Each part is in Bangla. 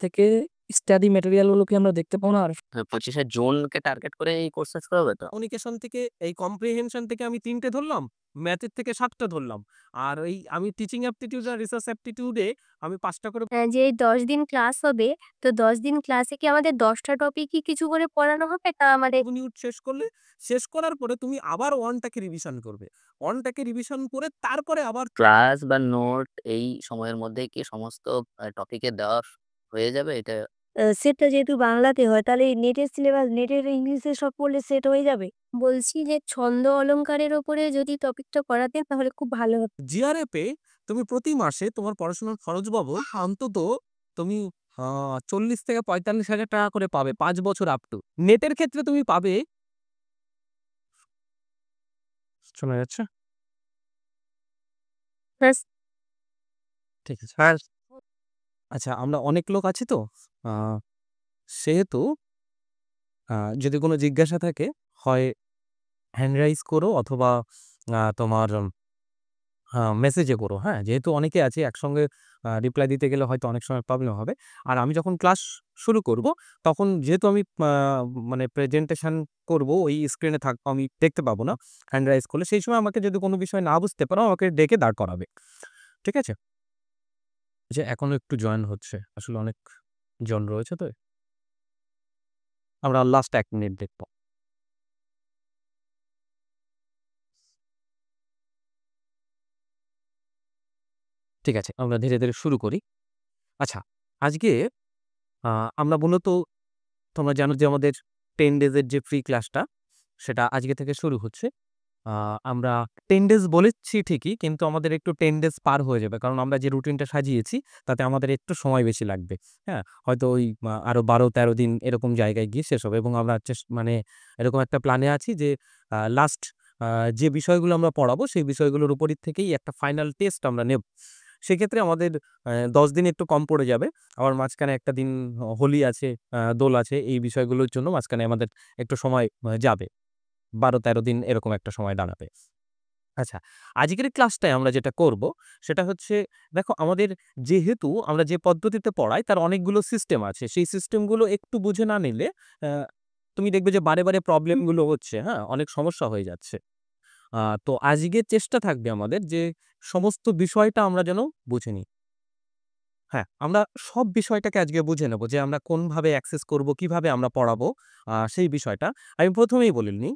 থেকে স্টাডি ম্যাটেরিয়াল গুলো কি আমরা দেখতে পাবো না? আর 25শে জুনকে টার্গেট করে এই কোর্স শেষ করা হবে তো? কমিউনিকেশন থেকে এই কম্প্রিহেনশন থেকে আমি ৩ টে ধরলাম, ম্যাথের থেকে ৭ টা ধরলাম। আর এই আমি টিচিং অ্যাপটিটিউড আর রিসার্চ অ্যাপটিটিউডে আমি ৫ টা করে যে এই ১০ দিন ক্লাস হবে, তো ১০ দিন ক্লাসে কি আমাদের ১০ টা টপিকই কিছু করে পড়ানো হবে? না আমাদের ইউনিট শেষ করলে, শেষ করার পরে তুমি আবার 1 টাকে রিভিশন করবে। 1 টাকে রিভিশন করে তারপরে আবার ক্লাস বা নোট এই সময়ের মধ্যে কি সমস্ত টপিকে দেওয়া হয়ে যাবে? এটা সেটটা যেহেতু বাংলাতে হয় তাহলে নেটের সিলেবাস নেটের ইংলিশে সব পড়লে সেট হয়ে যাবে? বলছি যে ছন্দ অলংকারের ওপরে যদি টপিকটা করাতেন তাহলে খুব ভালো হতো। জিআরএফ এ তুমি প্রতি মাসে তোমার পড়াশোনার খরচ বাবদ অন্তত তুমি ৪০ থেকে ৪৫,০০০ টাকা করে পাবে ৫ বছর আপ টু। নেটের ক্ষেত্রে তুমি পাবে শোনা যাচ্ছে? ব্যাস ঠিক আছে। হ্যাঁ। আচ্ছা আমরা অনেক লোক আছি তো, আ সেহেতু যদি কোনো জিজ্ঞাসা থাকে হয় হ্যান্ড রাইজ করো অথবা তোমার মেসেজে করো, হ্যাঁ? যেহেতু অনেকে আছে একসঙ্গে রিপ্লাই দিতে গেলে হয়তো অনেক সময় প্রবলেম হবে। আর আমি যখন ক্লাস শুরু করব, তখন যেহেতু আমি মানে প্রেজেন্টেশন করব, ওই স্ক্রিনে থাকবো, আমি দেখতে পাবো না হ্যান্ড রাইজ করলে। সেই সময় আমাকে যদি কোনো বিষয় না বুঝতে পারো, আমাকে ডেকে দাঁড় করাবে। ঠিক আছে? যে এখনো একটু জয়েন হচ্ছে। আসলে অনেক জন রয়েছে তো। আমরা লাস্ট ১ মিনিট দেখব। ঠিক আছে, আমরা ধীরে, ধীরে শুরু করি। আচ্ছা, আজকে আ আমরা মূলত তোমরা জানো যে আমাদের 10 ডেজের যে ফ্রি ক্লাসটা, সেটা আজকে থেকে শুরু হচ্ছে। আ আমরা 10 ডেজ বলেছি ঠিকই, কিন্তু আমাদের একটু 10 ডেজ পার হয়ে যাবে। কারণ আমরা যে রুটিনটা সাজিয়েছি, তাতে আমাদের একটু সময় বেশি লাগবে। হ্যাঁ? হয়তো ওই আরো ১২-১৩ দিন এরকম জায়গায় গিয়ে শেষ হবে এবং আমরা মানে এরকম একটা প্ল্যানে আছি যে লাস্ট আ যে বিষয়গুলো আমরা পড়াবো, সেই বিষয়গুলোর উপর থেকেই একটা ফাইনাল টেস্ট আমরা নেব। সেক্ষেত্রে আমাদের ১০ দিন একটু কম পড়ে যাবে। আবার মাঝখানে একটা দিন হোলি আছে, দোল আছে। এই বিষয়গুলোর জন্য মাঝখানে আমাদের একটু সময় যাবে। ১২-১৩ দিন এরকম একটা সময় দাঁড়াবে। আচ্ছা, আজকের ক্লাসটায় আমরা যেটা করব, সেটা হচ্ছে দেখো আমাদের যেহেতু আমরা যে পদ্ধতিতে পড়াই তার অনেকগুলো সিস্টেম আছে। সেই সিস্টেমগুলো একটু বুঝে না নিলে অ্যা তুমি দেখবে যে বারে, বারে প্রবলেমগুলো হচ্ছে, হ্যাঁ? অনেক সমস্যা হয়ে যাচ্ছে। তো আজকে চেষ্টা থাকবে আমাদের যে সমস্ত বিষয়টা আমরা যেন বুঝে নিই। হ্যাঁ, আমরা সব বিষয়টাকে আজকে বুঝে নেব যে আমরা কোনভাবে অ্যাক্সেস করব, কিভাবে আমরা পড়াবো সেই বিষয়টা। আমি ১ম এই বলে নিই,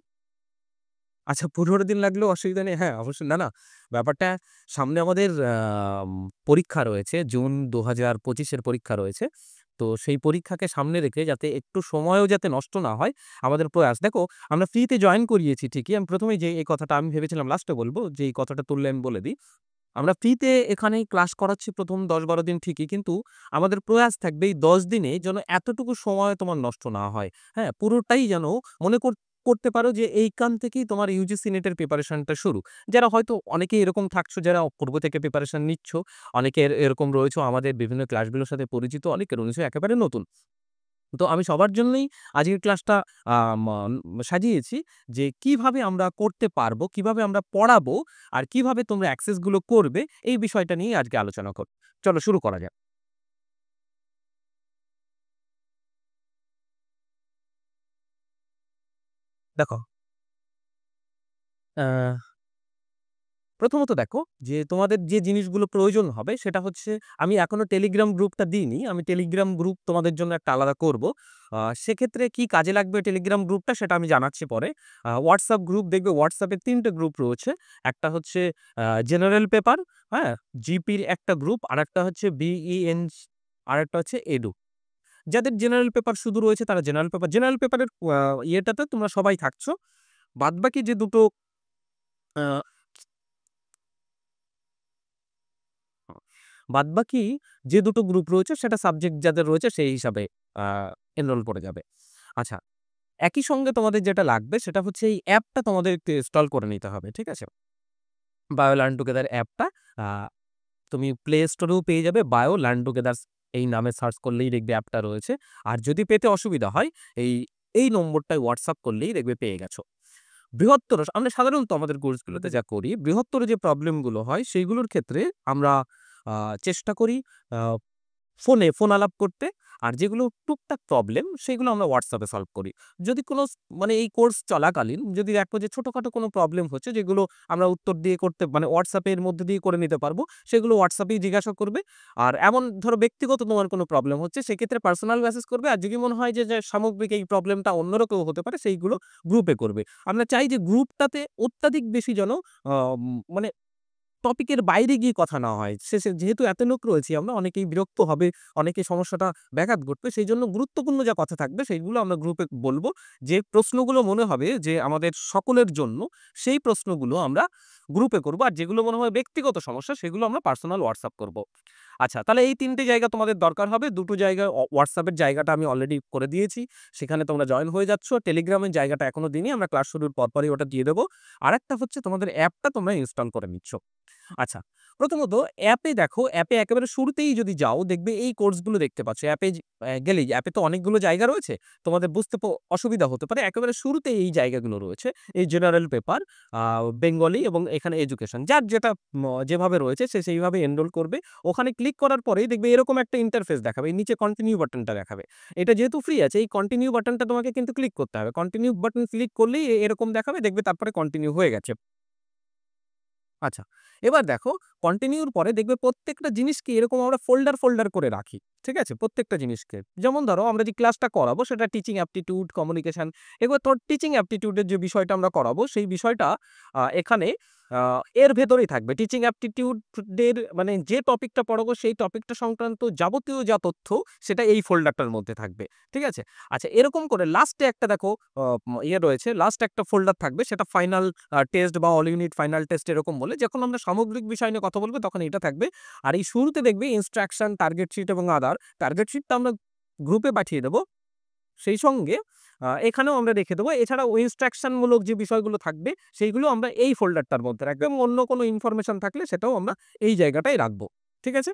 আচ্ছা ১৫ দিন লাগলেও অসুবিধা নেই। হ্যাঁ, অবশ্যই না, না। ব্যাপারটা সামনে আমাদের পরীক্ষা রয়েছে। জুন ২০২৫ এর পরীক্ষা রয়েছে। তো সেই পরীক্ষাকে সামনে রেখে যাতে একটু সময়ও যাতে নষ্ট না হয়, আমাদের প্রয়াস। দেখো আমরা ফ্রিতে জয়েন করিয়েছি ঠিকই। আমি ১ম এই যে এই কথাটা আমি ভেবেছিলাম লাস্টে বলব, যে এই কথাটা তুললে আমি বলে দিই। আমরা ফ্রিতে এখানেই ক্লাস করাচ্ছি ১ম ১০-১২ দিন ঠিকই। কিন্তু আমাদের প্রয়াস থাকবে এই ১০ দিনে যেন এতটুকু সময় তোমার নষ্ট না হয়। হ্যাঁ? পুরোটাই যেন মনে করতে পারো যে এইখান থেকেই তোমার ইউজিসি নেটের প্রিপারেশনটা শুরু। যারা হয়তো অনেকেই এরকম থাকছো যারা পূর্ব থেকে প্রিপারেশন নিচ্ছ। অনেকে এরকম রয়েছো আমাদের বিভিন্ন ক্লাসগুলোর সাথে পরিচিত, অনেকে রয়েছো একেবারে নতুন। তো আমি সবার জন্যই আজকের ক্লাসটা আ ম সাজিয়েছি যে কিভাবে আমরা করতে পারবো, কিভাবে আমরা পড়াবো, আর কিভাবে তোমরা অ্যাক্সেস গুলো করবে, এই বিষয়টা নিয়েই আজকে আলোচনা করব। চলো শুরু করা যাক। দেখো, আ প্রথমত দেখো যে তোমাদের যে জিনিসগুলো প্রয়োজন হবে সেটা হচ্ছে, আমি এখনো টেলিগ্রাম গ্রুপটা দিইনি। আমি টেলিগ্রাম গ্রুপ তোমাদের জন্য একটা আলাদা করব। সেক্ষেত্রে কি কাজে লাগবে টেলিগ্রাম গ্রুপটা সেটা আমি জানাচ্ছি পরে। WhatsApp গ্রুপ দেখবে, WhatsApp এ ৩ টে গ্রুপ রয়েছে। একটা হচ্ছে জেনারেল পেপার, হ্যাঁ? জিপির একটা গ্রুপ, আরেকটা হচ্ছে বিইএন, আরেকটা হচ্ছে এডু। যাদের জেনারেল পেপার শুধু রয়েছে তারা জেনারেল পেপারের ইয়েটাতে তোমরা সবাই থাকছো। বাদবাকি যে দুটো আ বাদবাকি যে দুটো গ্রুপ রয়েছে সেটা সাবজেক্ট যাদের রয়েছে সেই হিসাবে আ এনরোল করে যাবে। আচ্ছা, একই সঙ্গে তোমাদের যেটা লাগবে সেটা হচ্ছে এই অ্যাপটা তোমাদের একটু ইনস্টল করে নিতে হবে। ঠিক আছে? বায়ো লার্ন টুগেদার অ্যাপটা আ তুমি প্লে স্টোরেও পেয়ে যাবে। বায়ো লার্ন টুগেদার এই নামে সার্চ করলেই দেখবে অ্যাপটা রয়েছে। আর যদি পেতে অসুবিধা হয়, এই নম্বরটায় WhatsApp করলেই দেখবে পেয়ে গেছো। বৃহত্তর আমরা সাধারণত আমাদের কোর্সগুলোতে যা করি, বৃহত্তর যে প্রবলেমগুলো হয় সেইগুলোর ক্ষেত্রে আমরা আ চেষ্টা করি আ ফোন আলাপ করতে, আর যেগুলো টুকটাক প্রবলেম সেগুলো আমরা হোয়াটসঅ্যাপে সলভ করি। যদি কোনো মানে এই কোর্স চলাকালীন যদি দেখো যে ছোটখাটো কোনো প্রবলেম হচ্ছে যেগুলো আমরা উত্তর দিয়ে করতে মানে হোয়াটসঅ্যাপের মধ্যে দিয়ে করে নিতে পারবো, সেগুলো হোয়াটসঅ্যাপেই জিজ্ঞাসা করবে। আর এমন ধরো ব্যক্তিগত তোমার কোনো প্রবলেম হচ্ছে সেক্ষেত্রে পার্সোনাল মেসেজ করবে। আর যদি মনে হয় যে সামগ্রিক এই প্রবলেমটা অন্যরও কেউ হতে পারে সেইগুলো গ্রুপে করবে। আমরা চাই যে গ্রুপটাতে অত্যাধিক বেশি যেন মানে টপিকের বাইরে গিয়ে কথা না হয়। শেষে যেহেতু এত লোক রয়েছি আমরা, অনেকেই বিরক্ত হবে, অনেকে সমস্যাটা ব্যাঘাত ঘটবে। সেইজন্য গুরুত্বপূর্ণ যা কথা থাকবে সেইগুলো আমরা গ্রুপে বলব। যে প্রশ্নগুলো মনে হবে যে আমাদের সকলের জন্য, সেই প্রশ্নগুলো আমরা গ্রুপে করব। আর যেগুলো মনে হয় ব্যক্তিগত সমস্যা সেগুলো আমরা পার্সোনাল হোয়াটসঅ্যাপ করব। আচ্ছা, তাহলে এই ৩ টে জায়গা তোমাদের দরকার হবে। ২ টো জায়গায় হোয়াটসঅ্যাপের জায়গাটা আমি অলরেডি করে দিয়েছি। সেখানে তোমরা জয়েন হয়ে যাচ্ছ। টেলিগ্রামের জায়গাটা এখনো দিইনি, আমরা ক্লাস শুরুর পরপরই ওটা দিয়ে দেব। আরেকটা হচ্ছে তোমাদের অ্যাপটা তোমরা ইনস্টল করে নিচ্ছ। আচ্ছা, প্রথমত অ্যাপে দেখো, অ্যাপে একেবারে শুরুতেই যদি যাও দেখবে এই কোর্সগুলো দেখতে পাচ্ছ। অ্যাপে গেলেই অ্যাপে তো অনেকগুলো জায়গা রয়েছে, তোমাদের বুঝতে অসুবিধা হতে পারে। একেবারে শুরুতে এই জায়গাগুলো রয়েছে, এই জেনারেল পেপার, বেঙ্গলি এবং এখানে এডুকেশন। যার যেটা যেভাবে রয়েছে সে সেইভাবে এনরোল করবে। ওখানে ক্লিক করার পরেই দেখবে এরকম একটা ইন্টারফেস দেখাবে, এই নিচে কন্টিনিউ বাটনটা দেখাবে। এটা যেহেতু ফ্রি আছে, এই কন্টিনিউ বাটনটা তোমাকে কিন্তু ক্লিক করতে হবে। কন্টিনিউ বাটন ক্লিক করলেই এরকম দেখাবে, দেখবে তারপরে কন্টিনিউ হয়ে গেছে। আচ্ছা, এবার দেখো কন্টিনিউর পরে দেখবে প্রত্যেকটা জিনিসকে এরকম আমরা ফোল্ডার করে রাখি। ঠিক আছে? প্রত্যেকটা জিনিসকে। যেমন ধরো আমরা যে ক্লাসটা করাবো সেটা টিচিং অ্যাপটিটিউড, কমিউনিকেশন। এবার তোর টিচিং অ্যাপটিটিউডের যে বিষয়টা আমরা করাবো সেই বিষয়টা এখানে এর ভেতরেই থাকবে। টিচিং অ্যাপটিটিউডের মানে যে টপিকটা পড়াবো সেই টপিকটা সংক্রান্ত যাবতীয় যা তথ্য সেটা এই ফোল্ডারটার মধ্যে থাকবে। ঠিক আছে? আচ্ছা, এরকম করে লাস্টে একটা দেখো রয়েছে, লাস্ট একটা ফোল্ডার থাকবে, সেটা ফাইনাল টেস্ট বা অল ইউনিট ফাইনাল টেস্ট এরকম বলে। যখন আমরা সামগ্রিক বিষয় নিয়ে কথা বলবো তখন এটা থাকবে। আর এই শুরুতে দেখবে ইনস্ট্রাকশন, টার্গেট শিট এবং আদার। টার্গেট শিটটা আমরা গ্রুপে পাঠিয়ে দেবো। সেই সঙ্গে এখানেও আমরা রেখে দেবো। এছাড়াও ইনস্ট্রাকশন মূলক যে বিষয়গুলো থাকবে সেইগুলো আমরা এই ফোল্ডারটার মধ্যে রাখবো এবং অন্য কোনো ইনফরমেশন থাকলে সেটাও আমরা এই জায়গাটায় রাখবো। ঠিক আছে?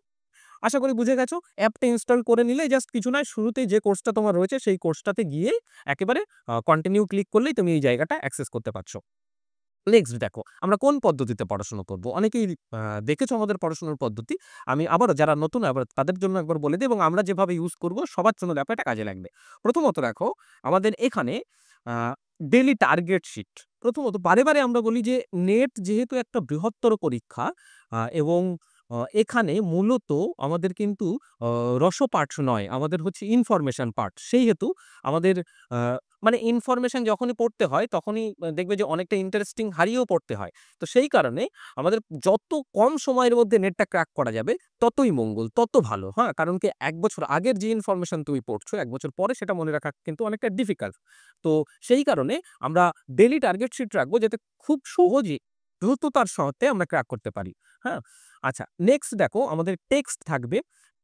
আশা করি বুঝে গেছো। অ্যাপটা ইনস্টল করে নিলে জাস্ট কিছু নয়, শুরুতেই যে কোর্সটা তোমার রয়েছে সেই কোর্সটাতে গিয়ে একেবারে কন্টিনিউ ক্লিক করলেই তুমি এই জায়গাটা অ্যাক্সেস করতে পারছো। নেক্সট দেখো আমরা কোন পদ্ধতিতে পড়াশোনা করব। অনেকেই দেখেছো আমাদের পড়াশোনার পদ্ধতি। আমি আবারও যারা নতুন আবার তাদের জন্য একবার বলে দিই এবং আমরা যেভাবে ইউজ করব সবার জন্য ব্যাপারটা কাজে লাগবে। প্রথমত দেখো আমাদের এখানে ডেইলি টার্গেট শিট। প্রথমত বারে আমরা বলি যে নেট যেহেতু একটা বৃহত্তর পরীক্ষা এবং এখানে মূলত আমাদের কিন্তু রসপাঠ নয়, আমাদের হচ্ছে ইনফরমেশন পার্ট। সেই হেতু আমাদের মানে ইনফরমেশন যখনই পড়তে হয় তখনই দেখবে যে অনেকটা ইন্টারেস্টিং হারিয়েও পড়তে হয়। তো সেই কারণে আমাদের যত কম সময়ের মধ্যে নেটটা ক্র্যাক করা যাবে ততই মঙ্গল, তত ভালো। হ্যাঁ, কারণ কি ১ বছর আগের যে ইনফরমেশন তুমি পড়ছো ১ বছর পরে সেটা মনে রাখা কিন্তু অনেকটা ডিফিকাল্ট। তো সেই কারণে আমরা ডেইলি টার্গেট শিট রাখবো যাতে খুব সহজেই দ্রুততার সাথে আমরা ক্র্যাক করতে পারি। হ্যাঁ? আচ্ছা, নেক্সট দেখো আমাদের টেক্সট থাকবে।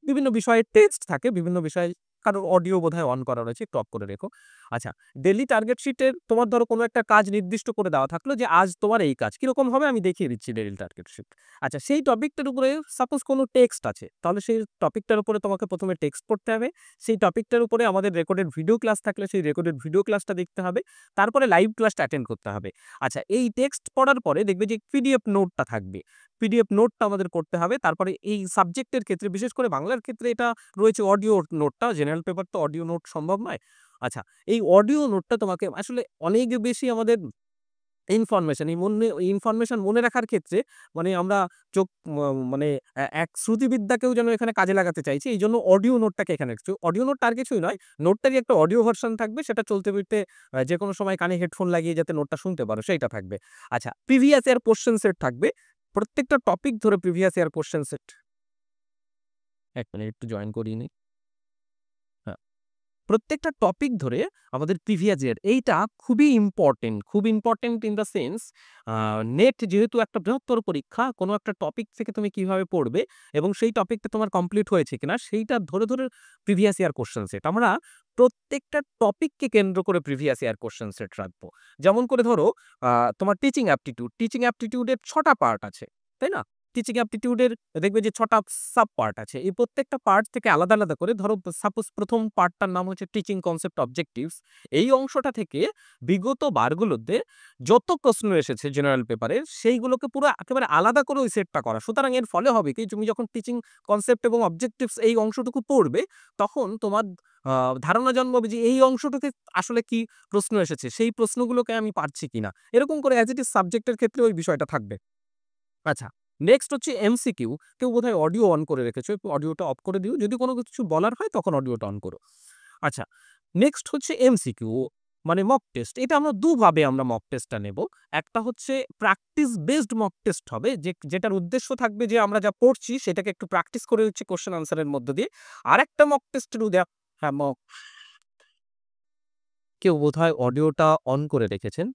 বিভিন্ন বিষয়ের টেক্সট থাকে, বিভিন্ন বিষয়ে কারোর অডিও বোধহয় অন করা রয়েছে, একটু অফ করে রেখো। আচ্ছা, ডেইলি টার্গেট শিটের তোমার ধরো কোনো একটা কাজ নির্দিষ্ট করে দেওয়া থাকলো যে আজ তোমার এই কাজ কিরকম হবে আমি দেখিয়ে দিচ্ছি ডেইলি টার্গেট শিট। আচ্ছা, সেই টপিকটার উপরে সাপোজ কোনো টেক্সট আছে, তাহলে সেই টপিকটার উপরে তোমাকে প্রথমে টেক্সট পড়তে হবে। সেই টপিকটার উপরে আমাদের রেকর্ডেড ভিডিও ক্লাস থাকলে সেই রেকর্ডেড ভিডিও ক্লাসটা দেখতে হবে। তারপরে লাইভ ক্লাসটা অ্যাটেন্ড করতে হবে। আচ্ছা, এই টেক্সট পড়ার পরে দেখবে যে পিডিএফ নোটটা থাকবে। পিডিএফ নোটটা আমাদের করতে হবে। তারপরে এই সাবজেক্টের ক্ষেত্রে বিশেষ করে বাংলার ক্ষেত্রে এটা রয়েছে অডিও নোটটা। জেনারেল পেপার তো অডিও নোট সম্ভব নয়। আচ্ছা, এই অডিও নোটটা তোমাকে আসলে অনেক বেশি আমাদের ইনফরমেশন মনে রাখার ক্ষেত্রে মানে আমরা চোখ মানে এক শ্রুতিবিদ্যাকেও যেন এখানে কাজে লাগাতে চাইছি। এইজন্য অডিও নোটটাকে এখানে রাখছি। অডিও নোটটা আর কিছুই নয়, নোটটারই একটা অডিও ভার্সন থাকবে, সেটা চলতে ফিরতে যেকোনো সময় কানে হেডফোন লাগিয়ে যাতে নোটটা শুনতে পারো সেইটা থাকবে। আচ্ছা, প্রিভিয়াস ইয়ার কোয়েশ্চেন সেট থাকবে। প্রত্যেকটা টপিক ধরে previous year question set. ১ minute একটু জয়েন করিয়ে নিই। হ্যাঁ। প্রত্যেকটা টপিক ধরে আমাদের প্রিভিয়াস ইয়ার এইটা খুবই important in the sense net যেহেতু একটা বৃহত্তর পরীক্ষা, কোনো একটা টপিক থেকে তুমি কিভাবে পড়বে এবং সেই টপিকটা তোমার কমপ্লিট হয়েছে কিনা সেইটা ধরে প্রিভিয়াস ইয়ার কোশ্চেন সেট আমরা প্রত্যেকটা টপিককে কেন্দ্র করে প্রিভিয়াস ইয়ার কোশ্চেন সেট রাখবো। যেমন করে ধরো তোমার টিচিং অ্যাপটিটিউডের ৬টা পার্ট আছে, তাই না? টিচিং অ্যাপটিটিউডের দেখবে যে ৬টা সাব পার্ট আছে। এই প্রত্যেকটা পার্ট থেকে আলাদা, আলাদা করে ধরো সাপোজ ১ম পার্টটার নাম হচ্ছে টিচিং কনসেপ্ট অবজেক্টিভস। এই অংশটা থেকে বিগত বারগুলোতে যত প্রশ্ন এসেছে জেনারেল পেপারে সেইগুলোকে পুরো একেবারে আলাদা করে ওই সেটটা করা। সুতরাং এর ফলে হবে কি তুমি যখন টিচিং কনসেপ্ট এবং অবজেক্টিভস এই অংশটুকু পড়বে তখন তোমার ধারণা জন্মাবে যে এই অংশটাতে আসলে কি প্রশ্ন এসেছে, সেই প্রশ্নগুলোকে আমি পারছি কিনা। এরকম করে অ্যাজ ইট ইজ সাবজেক্টের ক্ষেত্রে ওই বিষয়টা থাকবে। আচ্ছা, নেক্সট হচ্ছে এমসিকিউ। কেউ বোধহয় অডিও অন করে রেখেছো, একটু অডিওটা অফ করে দিও। যদি কোনো কিছু বলার হয় তখন অডিওটা অন করো। আচ্ছা, নেক্সট হচ্ছে এমসিকিউ মানে মক টেস্ট। এটা আমরা দুভাবে আমরা মক টেস্টটা নেব। একটা হচ্ছে প্র্যাকটিস বেসড মক টেস্ট হবে, যেটার উদ্দেশ্য থাকবে যে আমরা যা পড়ছি সেটাকে একটু প্র্যাকটিস করে হচ্ছে কোশ্চেন আনসারের মধ্য দিয়ে। আরেকটা মক টেস্টের হ্যাঁ কেউ বোধহয় অডিওটা অন করে রেখেছেন।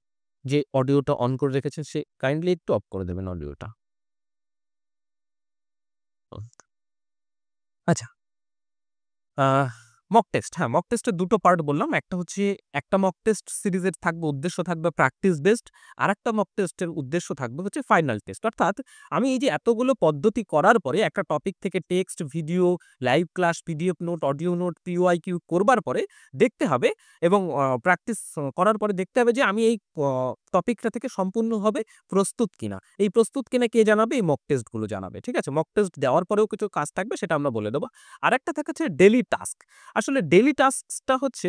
যে অডিওটা অন করে রেখেছেন সে কাইন্ডলি একটু অফ করে দেবেন অডিওটা। আচ্ছা, মক টেস্ট, হ্যাঁ মক টেস্টের দুটো পার্ট বললাম। একটা হচ্ছে একটা মক টেস্ট সিরিজের থাকবে উদ্দেশ্য থাকবে প্র্যাকটিস বেসড, আর একটা মক টেস্টের উদ্দেশ্য থাকবে হচ্ছে ফাইনাল টেস্ট। অর্থাৎ আমি এই যে এতগুলো পদ্ধতি করার পরে একটা টপিক থেকে text, video, live class, PDF note, audio note, পিওআইকিউ করবার পরে দেখতে হবে এবং প্র্যাকটিস করার পরে দেখতে হবে যে আমি এই টপিকটা থেকে সম্পূর্ণভাবে প্রস্তুত কিনা। এই প্রস্তুত কিনা কে জানাবে? এই মক টেস্টগুলো জানাবে। ঠিক আছে, মক টেস্ট দেওয়ার পরেও কিছু কাজ থাকবে সেটা আমরা বলে দেবো। আরেকটা থাকছে ডেইলি টাস্ক। আসলে ডেইলি টাস্কটা হচ্ছে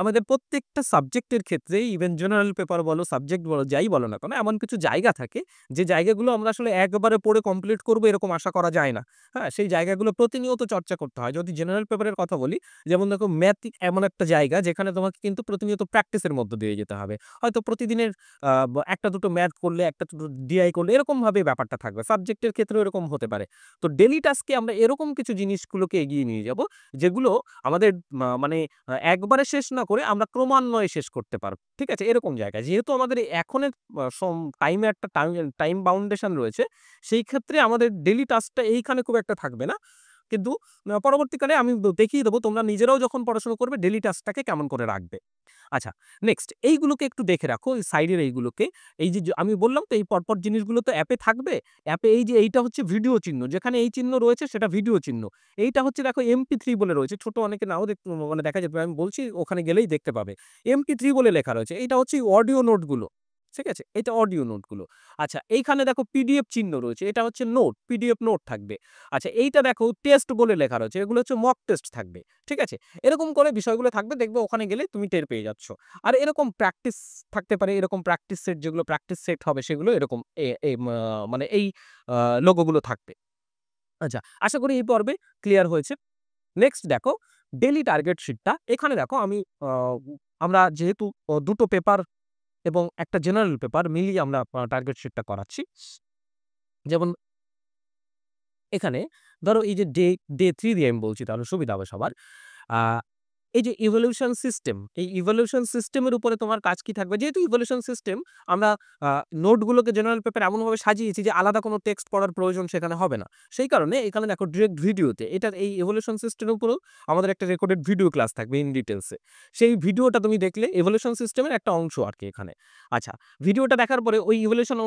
আমাদের প্রত্যেকটা সাবজেক্টের ক্ষেত্রে ইভেন জেনারেল পেপার বলো, সাবজেক্ট বলো, যাই বলো না কেন, এমন কিছু জায়গা থাকে যে জায়গাগুলো আমরা আসলে একবারে পড়ে কমপ্লিট করবো এরকম আশা করা যায় না। হ্যাঁ, সেই জায়গাগুলো প্রতিনিয়ত চর্চা করতে হয়। যদি জেনারেল পেপারের কথা বলি, যেমন দেখো ম্যাথ এমন একটা জায়গা যেখানে তোমাকে কিন্তু প্রতিনিয়ত প্র্যাকটিসের মধ্য দিয়ে যেতে হবে। হয়তো প্রতিদিনের একটা দুটো ম্যাথ করলে, একটা দুটো ডিআই করলে, এরকমভাবে ব্যাপারটা থাকবে। সাবজেক্টের ক্ষেত্রেও এরকম হতে পারে। তো ডেইলি টাস্কে আমরা এরকম কিছু জিনিসগুলোকে এগিয়ে নিয়ে যাব যেগুলো আমাদের মানে একবারে শেষ না করে আমরা ক্রমান্বয়ে শেষ করতে পারব। ঠিক আছে, এরকম জায়গায় যেহেতু আমাদের এখনের টাইমে একটা টাইম বাউন্ডেশন রয়েছে, সেই ক্ষেত্রে আমাদের ডেইলি টাস্কটা এইখানে খুব একটা থাকবে না। কিন্তু পরবর্তীকালে আমি দেখিয়ে দেবো তোমরা নিজেরাও যখন পড়াশোনা করবে ডেইলি টাস্কটাকে কেমন করে রাখবে। আচ্ছা, নেক্সট এইগুলোকে একটু দেখে রাখো, এই সাইডের এইগুলোকে। এই যে আমি বললাম তো এই পরপর জিনিসগুলো তো অ্যাপে থাকবে। অ্যাপে এই যে এইটা হচ্ছে ভিডিও চিহ্ন, যেখানে এই চিহ্ন রয়েছে সেটা ভিডিও চিহ্ন। এইটা হচ্ছে দেখো MP3 বলে রয়েছে, ছোট অনেকে নাও মানে দেখা যেতে পারে, আমি বলছি ওখানে গেলেই দেখতে পাবে। MP3 বলে লেখা রয়েছে, এইটা হচ্ছে অডিও নোটগুলো। ঠিক আছে, এটা অডিও নোটগুলো। আচ্ছা, এইখানে দেখো পিডিএফ চিহ্ন রয়েছে, এটা হচ্ছে নোট, পিডিএফ নোট থাকবে। আচ্ছা, এইটা দেখো টেস্ট বলে লেখা রয়েছে, এগুলো হচ্ছে মক টেস্ট থাকবে। ঠিক আছে, এরকম করে বিষয়গুলো থাকবে, দেখবে ওখানে গেলে তুমি টের পেয়ে যাচ্ছ। আর এরকম প্র্যাকটিস থাকতে পারে, এরকম প্র্যাকটিস সেট, যেগুলো প্র্যাকটিস সেট হবে সেগুলো এরকম মানে এই লোগোগুলো থাকবে। আচ্ছা, আশা করি এই পর্বে ক্লিয়ার হয়েছে। নেক্সট দেখো ডেইলি টার্গেট শিটটা। এখানে দেখো আমরা যেহেতু দুটো পেপার এবং একটা জেনারেল পেপার মিলিয়ে আমরা টার্গেট শিটটা করাচ্ছি। যেমন এখানে ধরো এই যে ডে 3 দিয়ে আমি বলছি তাহলে সুবিধা হবে সবার। এই যে ইভলিউশন সিস্টেম, এই ইভলিউশন সিস্টেমের উপরে তোমার কাজ কি থাকবে? যেহেতু ইভলিউশন সিস্টেম আমরা নোটগুলোকে জেনারেল পেপার এমনভাবে সাজিয়েছি যে আলাদা কোনো টেক্সট পড়ার প্রয়োজন সেখানে হবে না। সেই কারণে এখানে দেখো ডিরেক্ট ভিডিওতে এটার এই ইভলিউশন সিস্টেমের উপরেও আমাদের একটা রেকর্ডেড ভিডিও ক্লাস থাকবে ইন ডিটেলসে। সেই ভিডিওটা তুমি দেখলে ইভলিউশন সিস্টেমের একটা অংশ আর কি এখানে। আচ্ছা, ভিডিওটা দেখার পরে ওই ইভলিউশন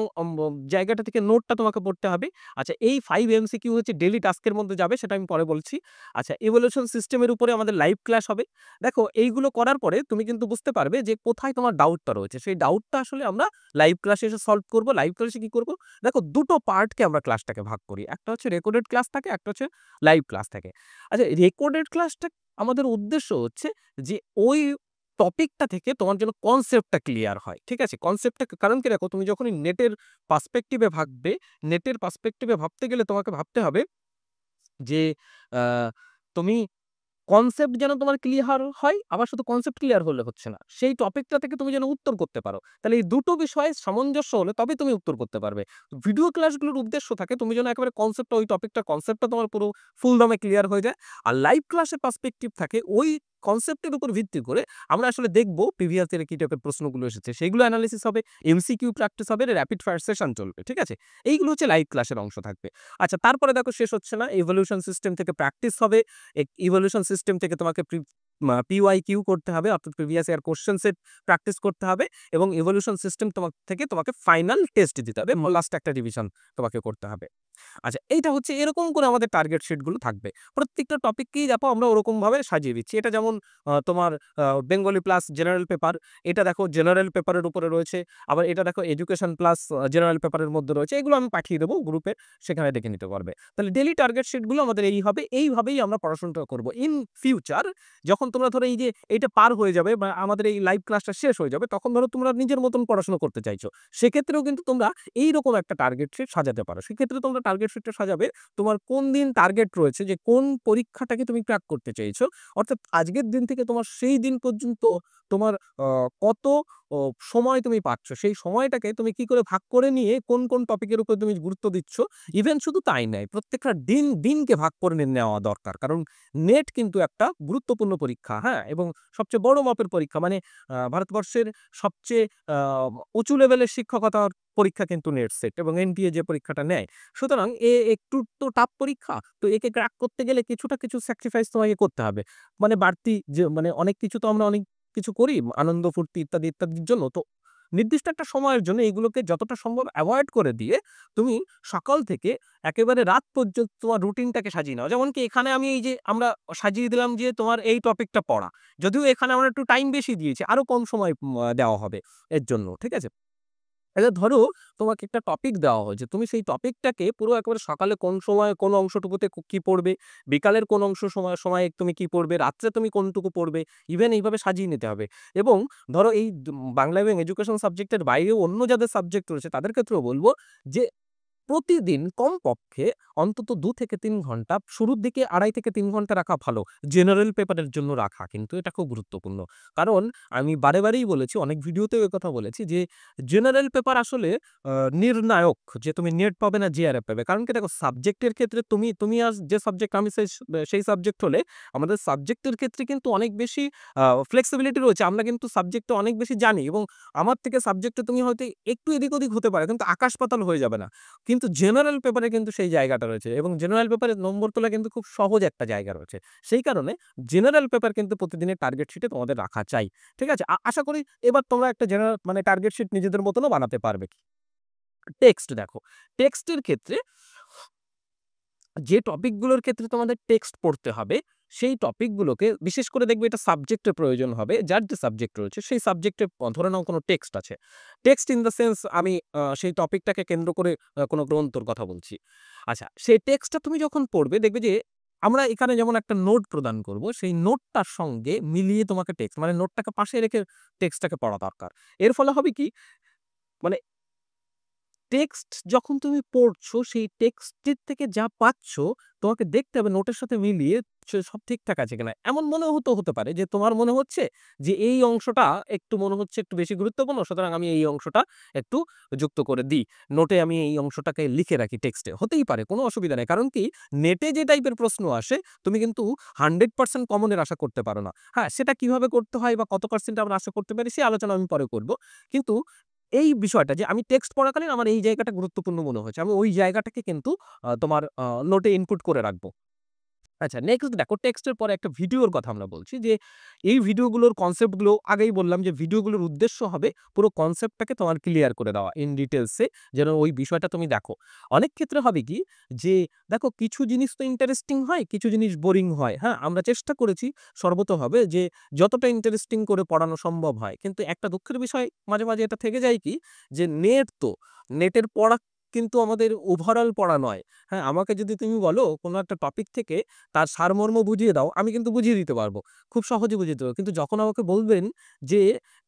জায়গাটা থেকে নোটটা তোমাকে পড়তে হবে। আচ্ছা, এই 5 MCQ হচ্ছে ডেইলি টাস্কের মধ্যে যাবে, সেটা আমি পরে বলছি। আচ্ছা, ইভলিউশন সিস্টেমের উপরে আমাদের লাইভ ক্লাস হবে। দেখো এইগুলো করার পরে তুমি কিন্তু বুঝতে পারবে যে কোথায় তোমার ডাউটটা রয়েছে। সেই ডাউটটা আসলে আমরা লাইভ ক্লাসে এসে সলভ করব। লাইভ ক্লাসে কি করব? দেখো দুটো পার্টকে আমরা ক্লাসটাকে ভাগ করি। একটা হচ্ছে রেকর্ডেড ক্লাস থাকে, একটা হচ্ছে লাইভ ক্লাস থাকে। আচ্ছা, রেকর্ডেড ক্লাসটা আমাদের উদ্দেশ্য হচ্ছে যে ওই টপিকটা থেকে তোমার জন্য কনসেপ্টটা ক্লিয়ার হয়। ঠিক আছে, কনসেপ্টটা কারণ কি দেখো তুমি যখনই নেটের পার্সপেক্টিভে ভাববে, নেটের পার্সপেক্টিভে ভাবতে গেলে তোমাকে ভাবতে হবে যে তুমি কনসেপ্ট যেন তোমার ক্লিয়ার হয়, আবার শুধু কনসেপ্ট ক্লিয়ার হলে হচ্ছে না, সেই টপিকটা থেকে তুমি যেন উত্তর করতে পারো। তাহলে এই দুটো বিষয়ে সামঞ্জস্য হলে তবে তুমি উত্তর করতে পারবে। ভিডিও ক্লাসগুলোর উদ্দেশ্য থাকে তুমি যেন একেবারে কনসেপ্টটা, ওই টপিকটার কনসেপ্টটা তোমার পুরো ফুল দমে ক্লিয়ার হয়ে যায়। আর লাইভ ক্লাসের পার্সপেক্টিভ থাকে ওই কনসেপ্টের উপর ভিত্তি করে আমরা আসলে দেখব প্রিভিয়াস ইয়ারে কি টাইপের প্রশ্নগুলো এসেছে, সেগুলো অ্যানালিসিস হবে, এমসিকিউ প্র্যাকটিস হবে, র্যাপিড ফায়ার সেশন চলবে। ঠিক আছে, এইগুলো হচ্ছে লাইভ ক্লাসের অংশ থাকবে। আচ্ছা, তারপরে দেখো শেষ হচ্ছে না, ইভলিউশন সিস্টেম থেকে প্র্যাকটিস হবে। ইভলিউশন সিস্টেম থেকে তোমাকে PYQ করতে হবে, অর্থাৎ previous year question set practice করতে হবে এবং ইভলিউশন সিস্টেম তোমাকে ফাইনাল টেস্ট দিতে হবে, লাস্ট একটা রিভিশন তোমাকে করতে হবে। আচ্ছা, এইটা হচ্ছে এরকম করে আমাদের টার্গেট শিটগুলো থাকবে। প্রত্যেকটা টপিককেই দেখো আমরা ওরকমভাবে সাজিয়ে দিচ্ছি। এটা যেমন তোমার বেঙ্গলি প্লাস জেনারেল পেপার, এটা দেখো জেনারেল পেপারের উপরে রয়েছে, আবার এটা দেখো এডুকেশন প্লাস জেনারেল পেপারের মধ্যে রয়েছে। এগুলো আমি পাঠিয়ে দেবো গ্রুপে, সেখানে দেখে নিতে পারবে। তাহলে ডেইলি টার্গেট শিটগুলো আমাদের এই হবে, এইভাবেই আমরা পড়াশোনাটা করবো। ইন ফিউচার যখন তোমরা ধরো এই যে এইটা পার হয়ে যাবে বা আমাদের এই লাইভ ক্লাসটা শেষ হয়ে যাবে, তখন ধরো তোমরা নিজের মতন পড়াশোনা করতে চাইছো, সেক্ষেত্রেও কিন্তু তোমরা এইরকম একটা টার্গেট শিট সাজাতে পারো। সেক্ষেত্রে তোমরা টার্গেট শিটটা সাজাবে তোমার কোন দিন টার্গেট রয়েছে, যে কোন পরীক্ষাটাকে তুমি ক্র্যাক করতে চাইছো, অর্থাৎ আজকের দিন থেকে তোমার সেই দিন পর্যন্ত তোমার কত সময় তুমি পাচ্ছ, সেই সময়টাকে তুমি কি করে ভাগ করে নিয়ে কোন কোন টপিকের উপর তুমি গুরুত্ব দিচ্ছ। ইভেন শুধু তাই নয়, প্রত্যেকটা দিনকে ভাগ করে নেওয়া দরকার, কারণ নেট কিন্তু একটা গুরুত্বপূর্ণ পরীক্ষা, হ্যাঁ, এবং সবচেয়ে বড় মাপের পরীক্ষা। মানে ভারতবর্ষের সবচেয়ে উঁচু লেভেলের শিক্ষকতার পরীক্ষা কিন্তু নেট সেট এবং NTA যে পরীক্ষাটা নেয়। সুতরাং একটু তো টাফ পরীক্ষা, তো একে ক্র্যাক করতে গেলে কিছু স্যাক্রিফাইস তোমাকে করতে হবে। মানে বাড়তি যে মানে অনেক কিছু তো আমরা অনেক কিছু করি আনন্দ ফুর্তি ইত্যাদি ইত্যাদির জন্য, তো নির্দিষ্ট একটা সময়ের জন্য এগুলোকে যতটা সম্ভব অ্যাভয়েড করে দিয়ে তুমি সকাল থেকে একেবারে রাত পর্যন্ত তোমার রুটিনটাকে সাজিয়ে নাও। যেমন কি এখানে আমি এই যে আমরা সাজিয়ে দিলাম যে তোমার এই টপিকটা পড়া, যদিও এখানে আমরা একটু টাইম বেশি দিয়েছি, আরো কম সময় দেওয়া হবে এর জন্য, ঠিক আছে। এবার ধরো তোমাকে একটা টপিক দেওয়া হয়েছে, তুমি সেই টপিকটাকে পুরো একেবারে সকালে কোন সময় কোন অংশটুকুতে কি পড়বে, বিকালের কোন সময় তুমি কি পড়বে, রাত্রে তুমি কোনটুকু পড়বে, ইভেন এইভাবে সাজিয়ে নিতে হবে। এবং ধরো এই বাংলা এবং এডুকেশন সাবজেক্টের বাইরেও অন্য যাদের সাবজেক্ট রয়েছে তাদের ক্ষেত্রেও বলবো যে প্রতিদিন কমপক্ষে অন্তত 2 থেকে 3 ঘন্টা, শুরুর দিকে 2.5 থেকে 3 ঘন্টা রাখা ভালো জেনারেল পেপারের জন্য রাখা, কিন্তু এটা খুব গুরুত্বপূর্ণ। কারণ আমি বারেবারেই বলেছি, অনেক ভিডিওতেও কথা বলেছি যে জেনারেল পেপার আসলে নির্ণায়ক, যে তুমি নেট পাবে না জিআরএফ পাবে। কারণ কি দেখো, সাবজেক্টের ক্ষেত্রে তুমি আজ যে সাবজেক্ট, আমি সেই সাবজেক্ট হলে আমাদের সাবজেক্টের ক্ষেত্রে কিন্তু অনেক বেশি ফ্লেক্সিবিলিটি রয়েছে। আমরা কিন্তু সাবজেক্টটা অনেক বেশি জানি, এবং আমার থেকে সাবজেক্টে তুমি হয়তো একটু এদিক ওদিক হতে পারে, কিন্তু আকাশ পাতাল হয়ে যাবে না। কিন্তু জেনারেল পেপারে কিন্তু সেই জায়গাটা রয়েছে, এবং জেনারেল পেপারে নম্বর তোলা কিন্তু খুব সহজ একটা জায়গা রয়েছে। সেই কারণে জেনারেল পেপার কিন্তু প্রতিদিনের টার্গেট শিটে তোমাদের রাখা চাই, ঠিক আছে। আশা করি এবার তোমরা একটা জেনারেল মানে টার্গেট শিট নিজেদের মতনও বানাতে পারবে। টেক্সট দেখো, টেক্সটের ক্ষেত্রে যে টপিকগুলোর ক্ষেত্রে তোমাদের টেক্সট পড়তে হবে, সেই টপিকগুলোকে বিশেষ করে দেখবে এটা সাবজেক্টের প্রয়োজন হবে। যার যে সাবজেক্ট রয়েছে সেই সাবজেক্টে ধরে নাও কোনো টেক্সট আছে, টেক্সট ইন দ্য সেন্স আমি সেই টপিকটাকে কেন্দ্র করে কোনো গ্রন্থর কথা বলছি। আচ্ছা, সেই টেক্সটটা তুমি যখন পড়বে দেখবে যে আমরা এখানে যেমন একটা নোট প্রদান করব, সেই নোটটার সঙ্গে মিলিয়ে তোমাকে টেক্সট মানে নোটটাকে পাশে রেখে টেক্সটটাকে পড়া দরকার। এর ফলে হবে কি, মানে টেক্সট যখন তুমি পড়ছো সেই টেক্সটের থেকে যা পাচ্ছ তোমাকে দেখতে হবে নোটের সাথে মিলিয়ে সব ঠিকঠাক আছে কিনা। এমন মনে হতে পারে যে তোমার মনে হচ্ছে যে এই অংশটা একটু মনে হচ্ছে একটু বেশি গুরুত্বপূর্ণ, সুতরাং আমি এই অংশটা একটু যুক্ত করে দিই নোটে, আমি এই অংশটাকে লিখে রাখি টেক্সটে। হতেই পারে, কোনো অসুবিধা নেই। কারণ কি, নেটে যে টাইপের প্রশ্ন আসে তুমি কিন্তু 100% কমনের আশা করতে পারো না। হ্যাঁ, সেটা কিভাবে করতে হয় বা কত পার্সেন্ট আমরা আশা করতে পারি সেই আলোচনা আমি পরে করব। কিন্তু এই বিষয়টা যে আমি টেক্সট পড়াকালীন আমার এই জায়গাটা গুরুত্বপূর্ণ মনে হয়েছে, আমি ওই জায়গাটাকে কিন্তু তোমার নোটে ইনপুট করে রাখবো। আচ্ছা, নেক্সট দেখো, টেক্সটের পরে একটা ভিডিওর কথা আমরা বলছি, যে এই ভিডিওগুলোর কনসেপ্টগুলো আগেই বললাম যে ভিডিওগুলোর উদ্দেশ্য হবে পুরো কনসেপ্টটাকে তোমার ক্লিয়ার করে দেওয়া ইন ডিটেলসে, যেন ওই বিষয়টা তুমি দেখো। অনেক ক্ষেত্রে হবে কি, যে দেখো কিছু জিনিস তো ইন্টারেস্টিং হয়, কিছু জিনিস বোরিং হয়। হ্যাঁ, আমরা চেষ্টা করেছি সর্বতোভাবে যে যতটা ইন্টারেস্টিং করে পড়ানো সম্ভব হয়, কিন্তু একটা দুঃখের বিষয় মাঝে মাঝে এটা থেকে যায় কি, যে নেটের পড়া কিন্তু আমাদের ওভারঅল পড়া নয়। হ্যাঁ, আমাকে যদি তুমি বলো কোনো একটা টপিক থেকে তার সারমর্ম বুঝিয়ে দাও, আমি কিন্তু বুঝিয়ে দিতে পারবো, খুব সহজে বুঝিয়ে দিতে পারবো। কিন্তু যখন আমাকে বলবেন যে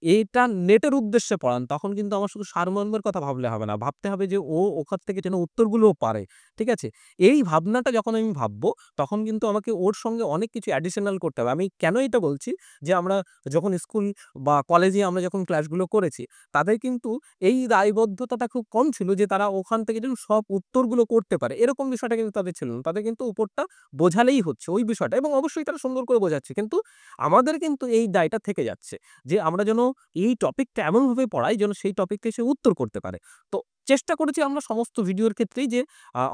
এটা নেটের উদ্দেশ্যে পড়ান, তখন কিন্তু আমার শুধু সারমর্মের কথা ভাবলে হবে না, ভাবতে হবে যে ও ওখান থেকে যেন উত্তরগুলোও পারে, ঠিক আছে। এই ভাবনাটা যখন আমি ভাববো, তখন কিন্তু আমাকে ওর সঙ্গে অনেক কিছু অ্যাডিশনাল করতে হবে। আমি কেন এটা বলছি, যে আমরা যখন স্কুল বা কলেজে আমরা যখন ক্লাসগুলো করেছি, তাদের কিন্তু এই দায়বদ্ধতাটা খুব কম ছিল যে তারা ওখান থেকে যেন সব উত্তরগুলো করতে পারে, এরকম বিষয়টা কিন্তু তাদের ছিল না। তাদের কিন্তু উপরটা বোঝালেই হচ্ছে ওই বিষয়টা, এবং অবশ্যই তারা সুন্দর করে বোঝাচ্ছে, কিন্তু আমাদের কিন্তু এই দায়টা থেকে যাচ্ছে যে আমরা যেন এই টপিকটা এমনভাবে পড়াই যেন সেই টপিকটা সে উত্তর করতে পারে। তো চেষ্টা করেছি আমরা সমস্ত ভিডিওর ক্ষেত্রেই যে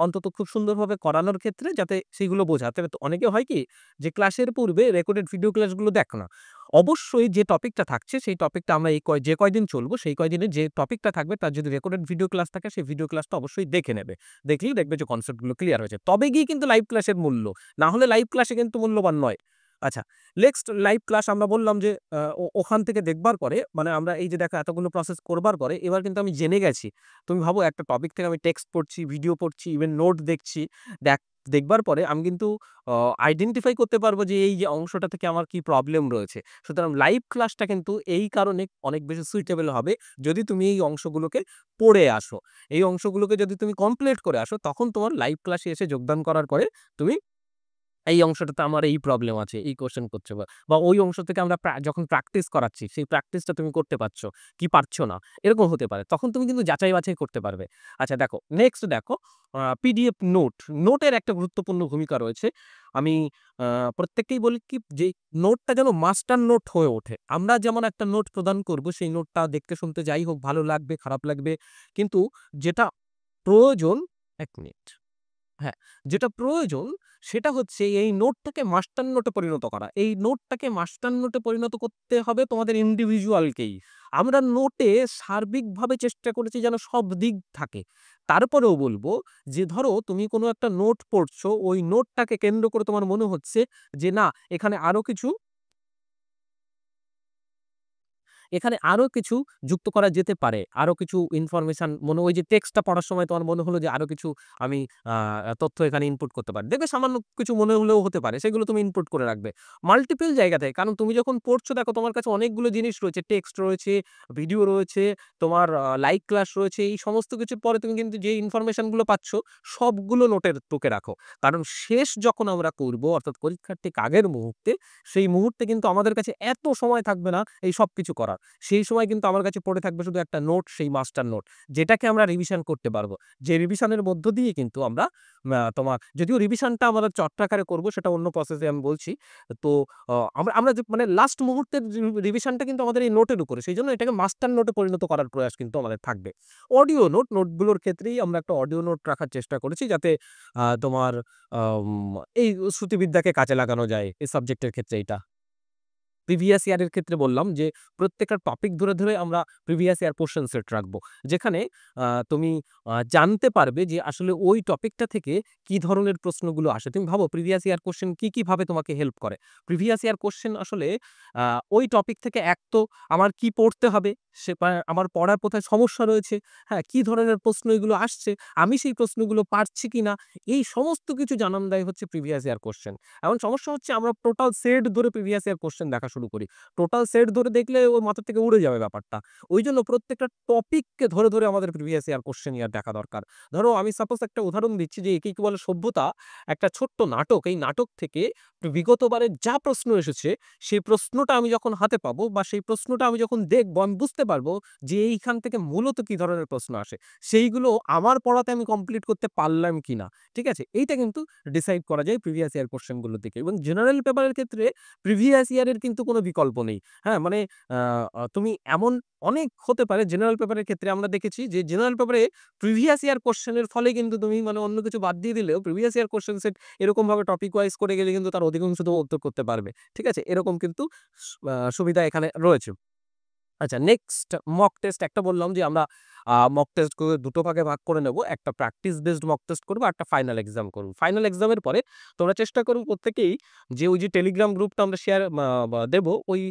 অন্তত খুব সুন্দরভাবে করানোর ক্ষেত্রে যাতে সেইগুলো বোঝাতে। তো অনেকে হয় কি যে ক্লাসের পূর্বে রেকর্ডেড ভিডিও ক্লাসগুলো দেখে না। অবশ্যই যে টপিকটা থাকছে সেই টপিকটা আমরা যে কয়দিন চলবো সেই কয়দিনে যে টপিকটা থাকবে তার যদি রেকর্ডেড ভিডিও ক্লাস থাকে সেই ভিডিও ক্লাসটা অবশ্যই দেখে নেবে। দেখলেই দেখবে যে কনসেপ্টগুলো ক্লিয়ার হয়েছে। তবে গিয়ে কিন্তু লাইভ ক্লাসের মূল্য। না হলে লাইভ ক্লাসে কিন্তু মূল্যবান নয়। আচ্ছা, নেক্সট লাইভ ক্লাস আমরা বললাম যে ওখান থেকে দেখবার পরে মানে আমরা এই যে দেখো এতগুলো প্রসেস করবার পরে এবার কিন্তু আমি জেনে গেছি। তুমি ভাবো একটা টপিক থেকে আমি টেক্সট পড়ছি, ভিডিও পড়ছি, ইভেন নোট দেখছি। দেখ দেখবার পরে আমি কিন্তু আইডেন্টিফাই করতে পারবো যে এই যে অংশটা থেকে আমার কি প্রবলেম রয়েছে। সুতরাং লাইভ ক্লাসটা কিন্তু এই কারণে অনেক বেশি সুইটেবল হবে যদি তুমি এই অংশগুলোকে পড়ে আসো। এই অংশগুলোকে যদি তুমি কমপ্লিট করে আসো তখন তোমার লাইভ ক্লাসে এসে যোগদান করার পরে তুমি এই অংশটাতে আমার এই প্রবলেম আছে, এই কোয়েশ্চেন করছে বা ওই অংশ থেকে আমরা যখন প্র্যাকটিস করাচ্ছি সেই প্র্যাকটিসটা তুমি করতে পারছো কি পারছো না, এরকম হতে পারে। তখন তুমি কিন্তু যাচাই বাছাই করতে পারবে। আচ্ছা দেখো, নেক্সট দেখো পিডিএফ নোট। নোটের একটা গুরুত্বপূর্ণ ভূমিকা রয়েছে। আমি প্রত্যেককেই বলি কি যে নোটটা যেন মাস্টার নোট হয়ে ওঠে। আমরা যেমন একটা নোট প্রদান করব সেই নোটটা দেখতে শুনতে যাই হোক ভালো লাগবে, খারাপ লাগবে। কিন্তু যেটা প্রয়োজন ১ মিনিট। হ্যাঁ, যেটা প্রয়োজন সেটা হচ্ছে এই নোটটাকে মাস্টার নোটে পরিণত করা। এই নোটটাকে মাস্টার নোটে পরিণত করতে হবে তোমাদের ইন্ডিভিজুয়ালকেই। আমরা নোটে সার্বিকভাবে চেষ্টা করেছি যেন সব দিক থাকে। তারপরেও বলব যে ধরো তুমি কোনো একটা নোট পড়ছো, ওই নোটটাকে কেন্দ্র করে তোমার মনে হচ্ছে যে না এখানে আরো কিছু যুক্ত করা যেতে পারে। আরো কিছু ইনফরমেশন ওই যে টেক্সটটা পড়ার সময় তোমার মনে হলো যে আরো কিছু আমি আ তথ্য এখানে ইনপুট করতে পারি। দেখবে সামান্য কিছু মনে হলেও হতে পারে। সেগুলো তুমি ইনপুট করে রাখবে। মাল্টিপল জায়গা থেকে। কারণ তুমি যখন পড়ছো দেখো তোমার কাছে অনেকগুলো জিনিস রয়েছে। টেক্সট রয়েছে, ভিডিও রয়েছে, তোমার লাইভ ক্লাস রয়েছে। এই সমস্ত কিছুর পরে তুমি কিন্তু যে ইনফরমেশন গুলো পাচ্ছ সবগুলো নোটের টুকে রাখো। কারণ শেষ যখন আমরা করব অর্থাৎ পরীক্ষার ঠিক আগের মুহূর্তে, সেই মুহূর্তে কিন্তু আমাদের কাছে এত সময় থাকবে না এই সবকিছু করার। সেই সময় কিন্তু আমার কাছে পড়ে থাকবে শুধু একটা নোট, সেই মাস্টার নোট। যেটাকে আমরা রিভিশন করতে পারবো। যে রিভিশনের মধ্য দিয়ে কিন্তু আমরা তোমার যদিও রিভিশনটা আমরা চট্টাকারে করব সেটা অন্য প্রসেসে আমি বলছি। তো আমরা যে মানে লাস্ট মুহূর্তের রিভিশনটা কিন্তু আমাদের এই নোটের উপরে। সেইজন্য এটাকে মাস্টার নোটে পরিণত করার প্রয়াস কিন্তু আমাদের থাকবে। অডিও নোট, নোটগুলোর ক্ষেত্রেই আমরা একটা অডিও নোট রাখার চেষ্টা করেছি যাতে তোমার এই শ্রুতিবিদ্যাকে কাজে লাগানো যায় এই সাবজেক্টের ক্ষেত্রে এইটা। প্রিভিয়াস ইয়ারের ক্ষেত্রে বললাম যে প্রত্যেকটা টপিক ধরে আমরা প্রিভিয়াস ইয়ার কোশ্চেন সেট রাখবো। যেখানে তুমি জানতে পারবে যে আসলে ওই টপিকটা থেকে কি ধরনের প্রশ্নগুলো আসে। তুমি ভাবো প্রিভিয়াস ইয়ার কোশ্চেন কি ভাবে তোমাকে হেল্প করে। প্রিভিয়াস ইয়ার কোশ্চেন আসলে ওই টপিক থেকে এক তো আমার কি পড়তে হবে, আমার পড়ার কোথায় সমস্যা রয়েছে, হ্যাঁ, কি ধরনের প্রশ্ন এগুলো আসছে, আমি সেই প্রশ্নগুলো পারছি কিনা, এই সমস্ত কিছু জানান দেয় হচ্ছে প্রিভিয়াস ইয়ার কোশ্চেন। এখন সমস্যা হচ্ছে আমরা টোটাল সেট ধরে প্রিভিয়াস ইয়ার কোশ্চেন দেখা শুরু করি। টোটাল সেট ধরে দেখলে ওর মাথা থেকে উড়ে যাবে ব্যাপারটা। ওইজন্য প্রত্যেকটা টপিককে ধরে আমাদের প্রিভিয়াস ইয়ার কোশ্চেন ইয়ার দেখা দরকার। ধরো আমি সাপোজ একটা উদাহরণ দিচ্ছি যে একে কি বলে সভ্যতা, একটা ছোট্ট নাটক। এই নাটক থেকে বিগতবারের যা প্রশ্ন এসেছে সেই প্রশ্নটা আমি যখন হাতে পাবো বা সেই প্রশ্নটা আমি যখন দেখবো আমি বুঝতে পারবো যে এইখান থেকে মূলত কি ধরনের প্রশ্ন আসে। সেইগুলো আমার পড়াতে আমি কমপ্লিট করতে পারলাম কিনা। ঠিক আছে? এইটা কিন্তু ডিসাইড করা যায় প্রিভিয়াস ইয়ার কোশ্চেনগুলো থেকে। এবং জেনারেল পেপারের ক্ষেত্রে প্রিভিয়াস ইয়ারের কিন্তু কোনো বিকল্প নেই। হ্যাঁ? মানে আ আ তুমি এমন অনেক হতে পারে জেনারেল পেপারের ক্ষেত্রে আমরা দেখেছি যে জেনারেল পেপারে প্রিভিয়াস ইয়ার কোশ্চেন এর ফলে কিন্তু তুমি মানে অন্য কিছু বাদ দিয়ে দিলেও প্রিভিয়াস ইয়ার কোশ্চেন সেট এরকমভাবে টপিক ওয়াইজ করে গেলে কিন্তু তার অধিকাংশ তো উত্তর করতে পারবে। ঠিক আছে? এরকম কিন্তু সুবিধা এখানে রয়েছে। আচ্ছা, নেক্সট মক টেস্ট একটা বললাম যে আমরা মক টেস্ট করে দুটো ভাগে ভাগ করে নেব। একটা প্র্যাকটিস বেসড মক টেস্ট করব, একটা ফাইনাল এক্সাম করব। ফাইনাল এক্সামের পরে তোমরা চেষ্টা করো প্রত্যেকেই যে ওই যে টেলিগ্রাম গ্রুপটা আমরা শেয়ার দেব ওই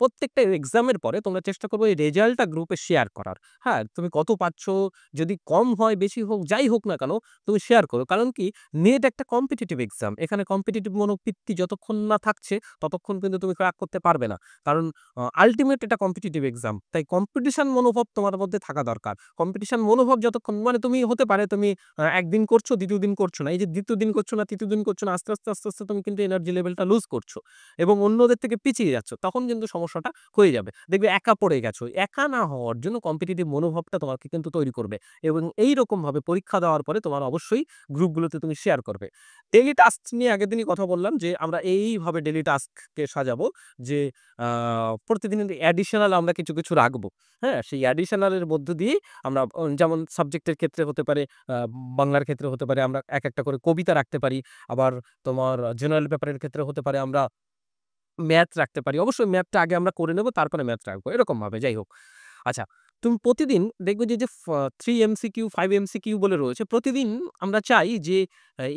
প্রত্যেকটা এক্সামের পরে তোমরা চেষ্টা করবে এই রেজাল্টটা গ্রুপে শেয়ার করার। হ্যাঁ, তুমি কত পাচ্ছ, যদি কম হয় বেশি হোক যাই হোক না কেন তুমি শেয়ার করো। কারণ কি নেট একটা কম্পিটিটিভ এক্সাম। এখানে কম্পিটিটিভ মনোবৃত্তি যতক্ষণ না থাকছে ততক্ষণ কিন্তু তুমি ক্র্যাক করতে পারবে না। কারণ আল্টিমেট এটা কম্পিটিটিভ এক্সাম। তাই কম্পিটিশন মনোভাব তোমার মধ্যে থাকা দরকার। কম্পিটিশন মনোভাব যতক্ষণ মানে তুমি হতে পারে তুমি একদিন করছো, দ্বিতীয় দিন করছো না। এই যে দ্বিতীয় দিন করছো না, তৃতীয় দিন করছো না, আস্তে তুমি কিন্তু এনার্জি লেভেলটা লুজ করছো এবং অন্যদের থেকে পিছিয়ে যাচ্ছ। তখন কিন্তু সমস্যাটা হয়ে যাবে। দেখবে একা পড়ে গেছো। একা না হওয়ার জন্য কম্পিটিটিভ মনোভাবটা তোমাকে কিন্তু তৈরি করবে এবং এইরকমভাবে পরীক্ষা দেওয়ার পরে তোমার অবশ্যই গ্রুপগুলোতে তুমি শেয়ার করবে। ডেইলি টাস্ক নিয়ে আগের দিনই কথা বললাম যে আমরা এইভাবে ডেইলি টাস্ককে সাজাবো যে প্রতিদিন অ্যাডিশনাল আমরা কিছু রাখবো। হ্যাঁ? সেই অ্যাডিশনাল এর মধ্য দিয়ে আমরা যেমন সাবজেক্টের ক্ষেত্রে হতে পারে, বাংলার ক্ষেত্রে হতে পারে আমরা এক একটা করে কবিতা রাখতে পারি। আবার তোমার জেনারেল পেপারের ক্ষেত্রে হতে পারে আমরা ম্যাথ রাখতে পারি। অবশ্যই ম্যাথটা আগে আমরা করে নেব, তারপরে ম্যাথ রাখবো। এরকমভাবে যাই হোক। আচ্ছা, তুমি প্রতিদিন দেখবে যে 3 এমসিকিউ, 5 এমসিকিউ বলে রয়েছে। প্রতিদিন আমরা চাই যে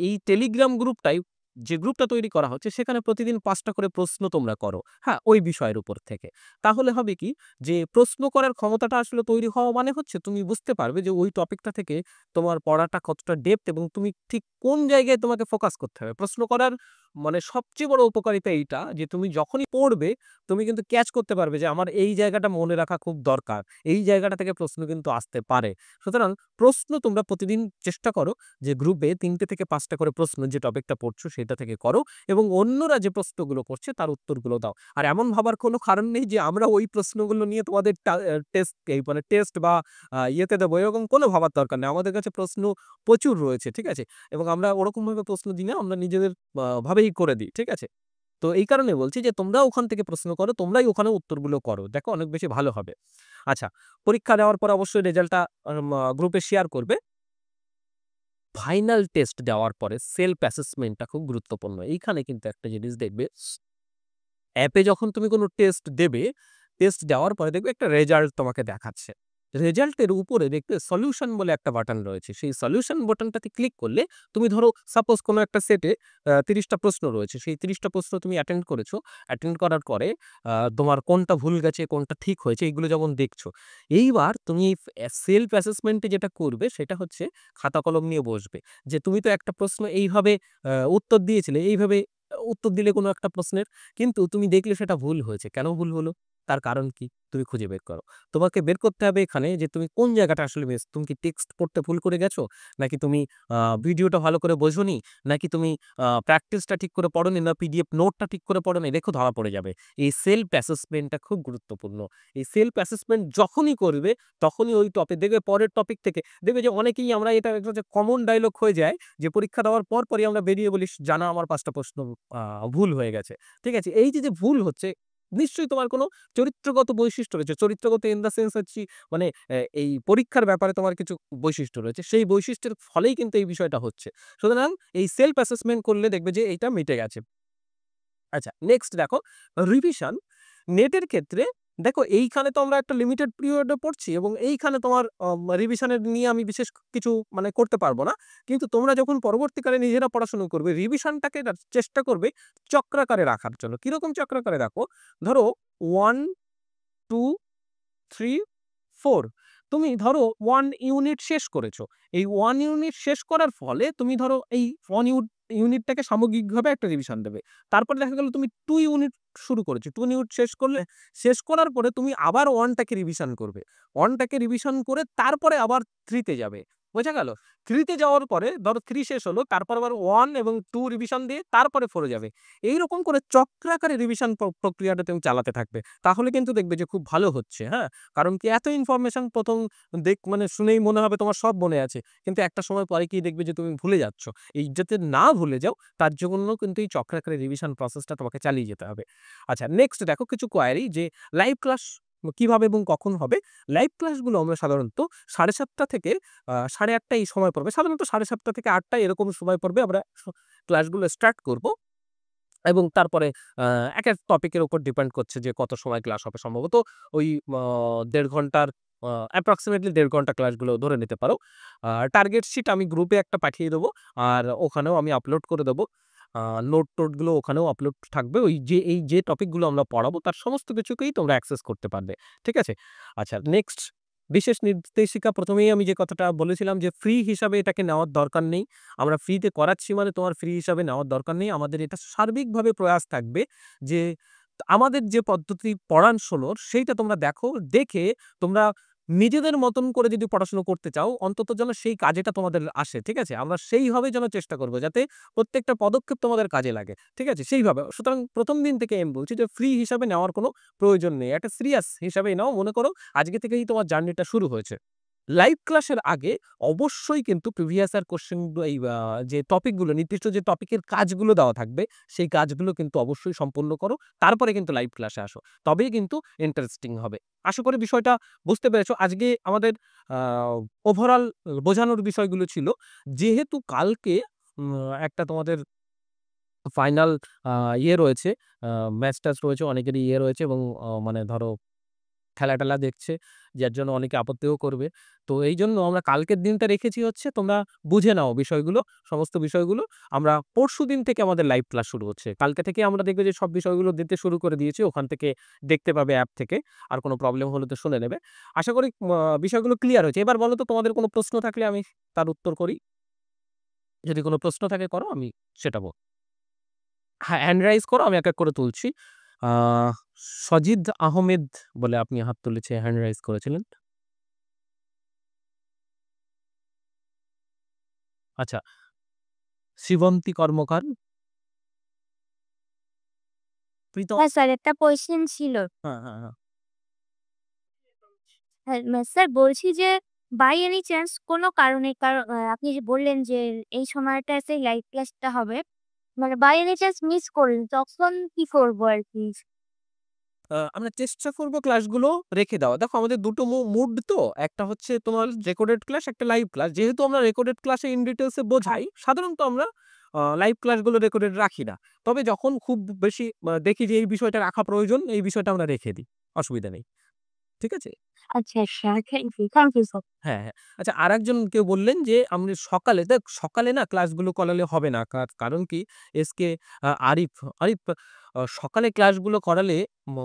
এই টেলিগ্রাম গ্রুপটাই, যে গ্রুপটা তৈরি করা হচ্ছে সেখানে প্রতিদিন ৫ টা করে প্রশ্ন তোমরা করো। হ্যাঁ, ওই বিষয়ের উপর থেকে। তাহলে হবে কি যে প্রশ্ন করার ক্ষমতাটা আসলে তৈরি হওয়া মানে হচ্ছে তুমি বুঝতে পারবে যে ওই টপিকটা থেকে তোমার পড়াটা কতটা ডেপথ এবং তুমি ঠিক কোন জায়গায় তোমাকে ফোকাস করতে হবে। প্রশ্ন করার মানে সবচেয়ে বড় উপকারিতা এইটা যে তুমি যখনই পড়বে তুমি কিন্তু ক্যাচ করতে পারবে যে আমার এই জায়গাটা মনে রাখা খুব দরকার। এই জায়গাটা থেকে প্রশ্ন কিন্তু আসতে পারে। সুতরাং প্রশ্ন তোমরা প্রতিদিন চেষ্টা করো যে গ্রুপে ৩ টে থেকে ৫ টা করে প্রশ্ন যে টপিকটা পড়ছো সেটা থেকে করো এবং অন্যরা যে প্রশ্নগুলো করছে তার উত্তরগুলো দাও। আর এমন ভাবার কোনো কারণ নেই যে আমরা ওই প্রশ্নগুলো নিয়ে তোমাদের মানে টেস্ট বা ইয়েতে দেবো, এরকম কোনো ভাবার দরকার নেই। আমাদের কাছে প্রশ্ন প্রচুর রয়েছে, ঠিক আছে? এবং আমরা ওরকমভাবে প্রশ্ন দিই না, আমরা নিজেদের ভাবেই করে দিই, ঠিক আছে? তো এই কারণে বলছি যে তোমরা ওখান থেকে প্রশ্ন করো, তোমরাই ওখানে উত্তরগুলো করো। দেখো অনেক বেশি ভালো হবে। আচ্ছা, পরীক্ষা দেওয়ার পর অবশ্যই রেজাল্টটা গ্রুপে শেয়ার করবে। ফাইনাল টেস্ট দেওয়ার পরে সেলফ অ্যাসেসমেন্টটা খুব গুরুত্বপূর্ণ। এইখানে কিন্তু একটা জিনিস দেখবে, অ্যাপে যখন তুমি কোনো টেস্ট দেবে, টেস্ট দেওয়ার পরে দেখবে একটা রেজাল্ট তোমাকে দেখাচ্ছে। রেজাল্টের উপরে দেখবে সলিউশন বলে একটা বাটন রয়েছে। সেই সলিউশন বাটনটাতে ক্লিক করলে তুমি ধরো সাপোজ কোনো একটা সেটে ৩০ টা প্রশ্ন রয়েছে। সেই ৩০ টা প্রশ্ন তুমি অ্যাটেন্ড করেছো। অ্যাটেন্ড করার পরে তোমার কোনটা ভুল গেছে, কোনটা ঠিক হয়েছে এগুলো যেমন দেখছো। এইবার তুমি সেলফ অ্যাসেসমেন্টে যেটা করবে সেটা হচ্ছে খাতা কলম নিয়ে বসবে। যে তুমি তো একটা প্রশ্ন এইভাবে উত্তর দিয়েছিলে, এইভাবে উত্তর দিলে কোনো একটা প্রশ্নের, কিন্তু তুমি দেখলে সেটা ভুল হয়েছে। কেন ভুল হলো? তার কারণ কি? তুমি খুঁজে বের করো। তোমাকে বের করতে হবে এখানে যে তুমি কোন জায়গাটা আসলে মিস, তুমি কি টেক্সট পড়তে ভুল করে গেছো? নাকি তুমি ভিডিওটা ভালো করে বোঝোনি? নাকি তুমি প্র্যাকটিসটা ঠিক করে পড়োনি, না পিডিএফ নোটটা ঠিক করে পড়োনি? দেখো ধরা পড়ে যাবে। এই সেলফ অ্যাসেসমেন্টটা খুব গুরুত্বপূর্ণ। এই সেলফ অ্যাসেসমেন্ট যখনই করবে তখনই ওই দেখবে পরের টপিক থেকে দেখবে যে অনেকেই আমরা এটা একটা যে কমন ডায়ালগ হয়ে যায় যে পরীক্ষা দেওয়ার পরই আমরা বেরিয়ে বলি, "জানা আমার ৫ টা প্রশ্ন ভুল হয়ে গেছে।" ঠিক আছে? এই যে ভুল হচ্ছে নিশ্চয়ই তোমার কোনো চরিত্রগত বৈশিষ্ট্য রয়েছে। চরিত্রগত ইন দ্য সেন্স হচ্ছি মানে এই পরীক্ষার ব্যাপারে তোমার কিছু বৈশিষ্ট্য রয়েছে। সেই বৈশিষ্ট্যের ফলেই কিন্তু এই বিষয়টা হচ্ছে। সুতরাং এই সেলফ অ্যাসেসমেন্ট করলে দেখবে যে এইটা মিটে গেছে। আচ্ছা, নেক্সট দেখো রিভিশন। নেটের ক্ষেত্রে দেখো এইখানে তো আমরা একটা লিমিটেড পিরিয়ডে পড়ছি এবং এইখানে তোমার রিভিশনের নিয়ে আমি বিশেষ কিছু মানে করতে পারবো না। কিন্তু তোমরা যখন পরবর্তীকালে নিজেরা পড়াশোনা করবে রিভিশনটাকে চেষ্টা করবে চক্রাকারে রাখার জন্য। কিরকম চক্রাকারে রাখো? ধরো 1, 2, 3, 4 তুমি ধরো 1 ইউনিট শেষ করেছো। এই 1 ইউনিট শেষ করার ফলে তুমি ধরো এই 1 ইউনিটটাকে সামগ্রিকভাবে একটা রিভিশন দেবে। তারপরে দেখা গেল তুমি 2 ইউনিট শুরু করেছো। 2 ইউনিট শেষ করলে, শেষ করার পরে তুমি আবার 1 টাকে রিভিশন করবে। 1 টাকে রিভিশন করে তারপরে আবার 3 তে যাবে। বোঝা গেল? 3 তে যাওয়ার পরে ধরো 3 শেষ হলো, তারপর আবার 1 এবং 2 রিভিশন দিয়ে তারপরে 4 এ যাবে। এইরকম করে চক্রাকারে রিভিশন প্রক্রিয়াটা তুমি চালাতে থাকবে। তাহলে কিন্তু দেখবে যে খুব ভালো হচ্ছে, হ্যাঁ? কারণ কি এত ইনফরমেশন ১ম মানে শুনেই মনে হবে তোমার সব মনে আছে। কিন্তু একটা সময় পরে গিয়ে দেখবে যে তুমি ভুলে যাচ্ছ। এই যাতে না ভুলে যাও তার জন্য কিন্তু এই চক্রাকারে রিভিশন প্রসেসটা তোমাকে চালিয়ে যেতে হবে। আচ্ছা, নেক্সট দেখো কিছু কোয়েরি যে লাইভ ক্লাস কিভাবে এবং কখন হবে? লাইভ ক্লাসগুলো আমরা সাধারণত 7:30 থেকে 8:30 এই সময় পড়বে। সাধারণত 7:30 থেকে 8টা এরকম সময় পড়বে আমরা ক্লাসগুলো স্টার্ট করব। এবং তারপরে আ একেক টপিকের উপর ডিপেন্ড করছে যে কত সময় ক্লাস হবে। সম্ভবত ওই ১.৫ ঘন্টার অ্যাপ্রক্সিমেটলি ১.৫ ঘন্টা ক্লাসগুলো ধরে নিতে পারো। টার্গেট শিট আমি গ্রুপে একটা পাঠিয়ে দেবো। আর ওখানেও আমি আপলোড করে দেবো। আ নোট-টোটগুলো ওখানেও আপলোড থাকবে। ওই যে এই যে টপিকগুলো আমরা পড়াবো তার সমস্ত কিছুকেই তোমরা অ্যাক্সেস করতে পারবে। ঠিক আছে? আচ্ছা, নেক্সট বিশেষ নির্দেশিকা ১ম এই আমি যে কথাটা বলেছিলাম যে ফ্রি হিসাবে এটাকে নেওয়ার দরকার নেই। আমরা ফ্রিতে করাচ্ছি মানে তোমার ফ্রি হিসাবে নেওয়ার দরকার নেই। আমাদের এটা সার্বিকভাবে প্রয়াস থাকবে যে আমাদের যে পদ্ধতি পড়াশোনার সেইটা তোমরা দেখো। দেখে তোমরা নিজেদের মতন করে যদি পড়াশোনা করতে চাও অন্তত যেন সেই কাজেটা তোমাদের আসে। ঠিক আছে? আমরা সেইভাবে যেন চেষ্টা করব যাতে প্রত্যেকটা পদক্ষেপ তোমাদের কাজে লাগে। ঠিক আছে? সেইভাবে। সুতরাং ১ম দিন থেকে আমি বলছি যে ফ্রি হিসাবে নেওয়ার কোনো প্রয়োজন নেই। একটা সিরিয়াস হিসাবেই নাও। মনে করো আজকে থেকেই তোমার জার্নিটা শুরু হয়েছে। লাইভ ক্লাসের আগে অবশ্যই কিন্তু প্রিভিয়াস ইয়ার কোশ্চেন এই যে টপিকগুলো নির্দিষ্ট যে টপিকের কাজগুলো দেওয়া থাকবে সেই কাজগুলো কিন্তু অবশ্যই সম্পূর্ণ করো, তারপরে কিন্তু লাইভ ক্লাসে আসো, তবেই কিন্তু ইন্টারেস্টিং হবে। আশা করি বিষয়টা বুঝতে পেরেছো। আজকে আমাদের ওভারঅল বোঝানোর বিষয়গুলো ছিল, যেহেতু কালকে একটা তোমাদের ফাইনাল ইয়ে রয়েছে, ম্যাচ ট্যাচ রয়েছে, অনেকেরই ইয়ে রয়েছে এবং মানে ধরো খেলা-টেলা দেখছে, যার জন্য অনেকে আপত্তিও করবে। তো এইজন্য আমরা কালকের দিনটা রেখেছি হচ্ছে তোমরা বুঝে নাও বিষয়গুলো, সমস্ত বিষয়গুলো। আমরা পরশুদিন থেকে আমাদের লাইভ ক্লাস শুরু হচ্ছে। কালকে থেকে আমরা দেখবে যে সব বিষয়গুলো দিতে শুরু করে দিয়েছি। ওখান থেকে দেখতে পাবে অ্যাপ থেকে। আর কোনো প্রবলেম হলে তো শুনে নেবে। আশা করি বিষয়গুলো ক্লিয়ার হয়েছে। এবার বলো তো তোমাদের কোনো প্রশ্ন থাকলে আমি তার উত্তর করি। যদি কোনো প্রশ্ন থাকে করো, আমি সেটা হ্যাঁ, হ্যান্ড রাইজ করো, আমি এক, এক করে তুলছি। আ সজিদ আহমেদ বলে আপনি হাত তুলেছে, হ্যান্ড রাইজ করেছিলেন। আচ্ছা, শিবন্তী কর্মকার। প্রীতম। হ্যাঁ স্যার, একটা কোয়েশ্চেন ছিল। হ্যাঁ, হ্যাঁ, হ্যাঁ। হ্যাঁ, স্যার বলছি যে বাই এনি চান্স কোনো কারণে আপনি যে বললেন যে এই সময়টাতে লাইভ ক্লাসটা হবে। মানে বাই এনি চান্স মিস করলেন, তখন কি করবো আরকি? আমরা চেষ্টা করব ক্লাসগুলো রেখে দেওয়া। দেখো আমাদের দুটো মুড তো। একটা হচ্ছে তোমার রেকর্ডেড ক্লাস, একটা লাইভ ক্লাস। যেহেতু আমরা রেকর্ডেড ক্লাসে ইন ডিটেইলস এ বোঝাই, সাধারণত আমরা লাইভ ক্লাসগুলো রেকর্ডেড রাখি না। তবে যখন খুব বেশি দেখি যে এই বিষয়টা রাখা প্রয়োজন, এই বিষয়টা আমরা রেখে দিই। অসুবিধা নেই। ঠিক আছে? আচ্ছা, আচ্ছা। Thank you sir. হ্যাঁ, হ্যাঁ। আচ্ছা, আরেকজন কেউ বললেন যে আপনি সকালে, দেখ সকালে না ক্লাসগুলো করালে হবে না। কারণ কি এসকে আরিফ, আরিফ সকালে ক্লাসগুলো করালে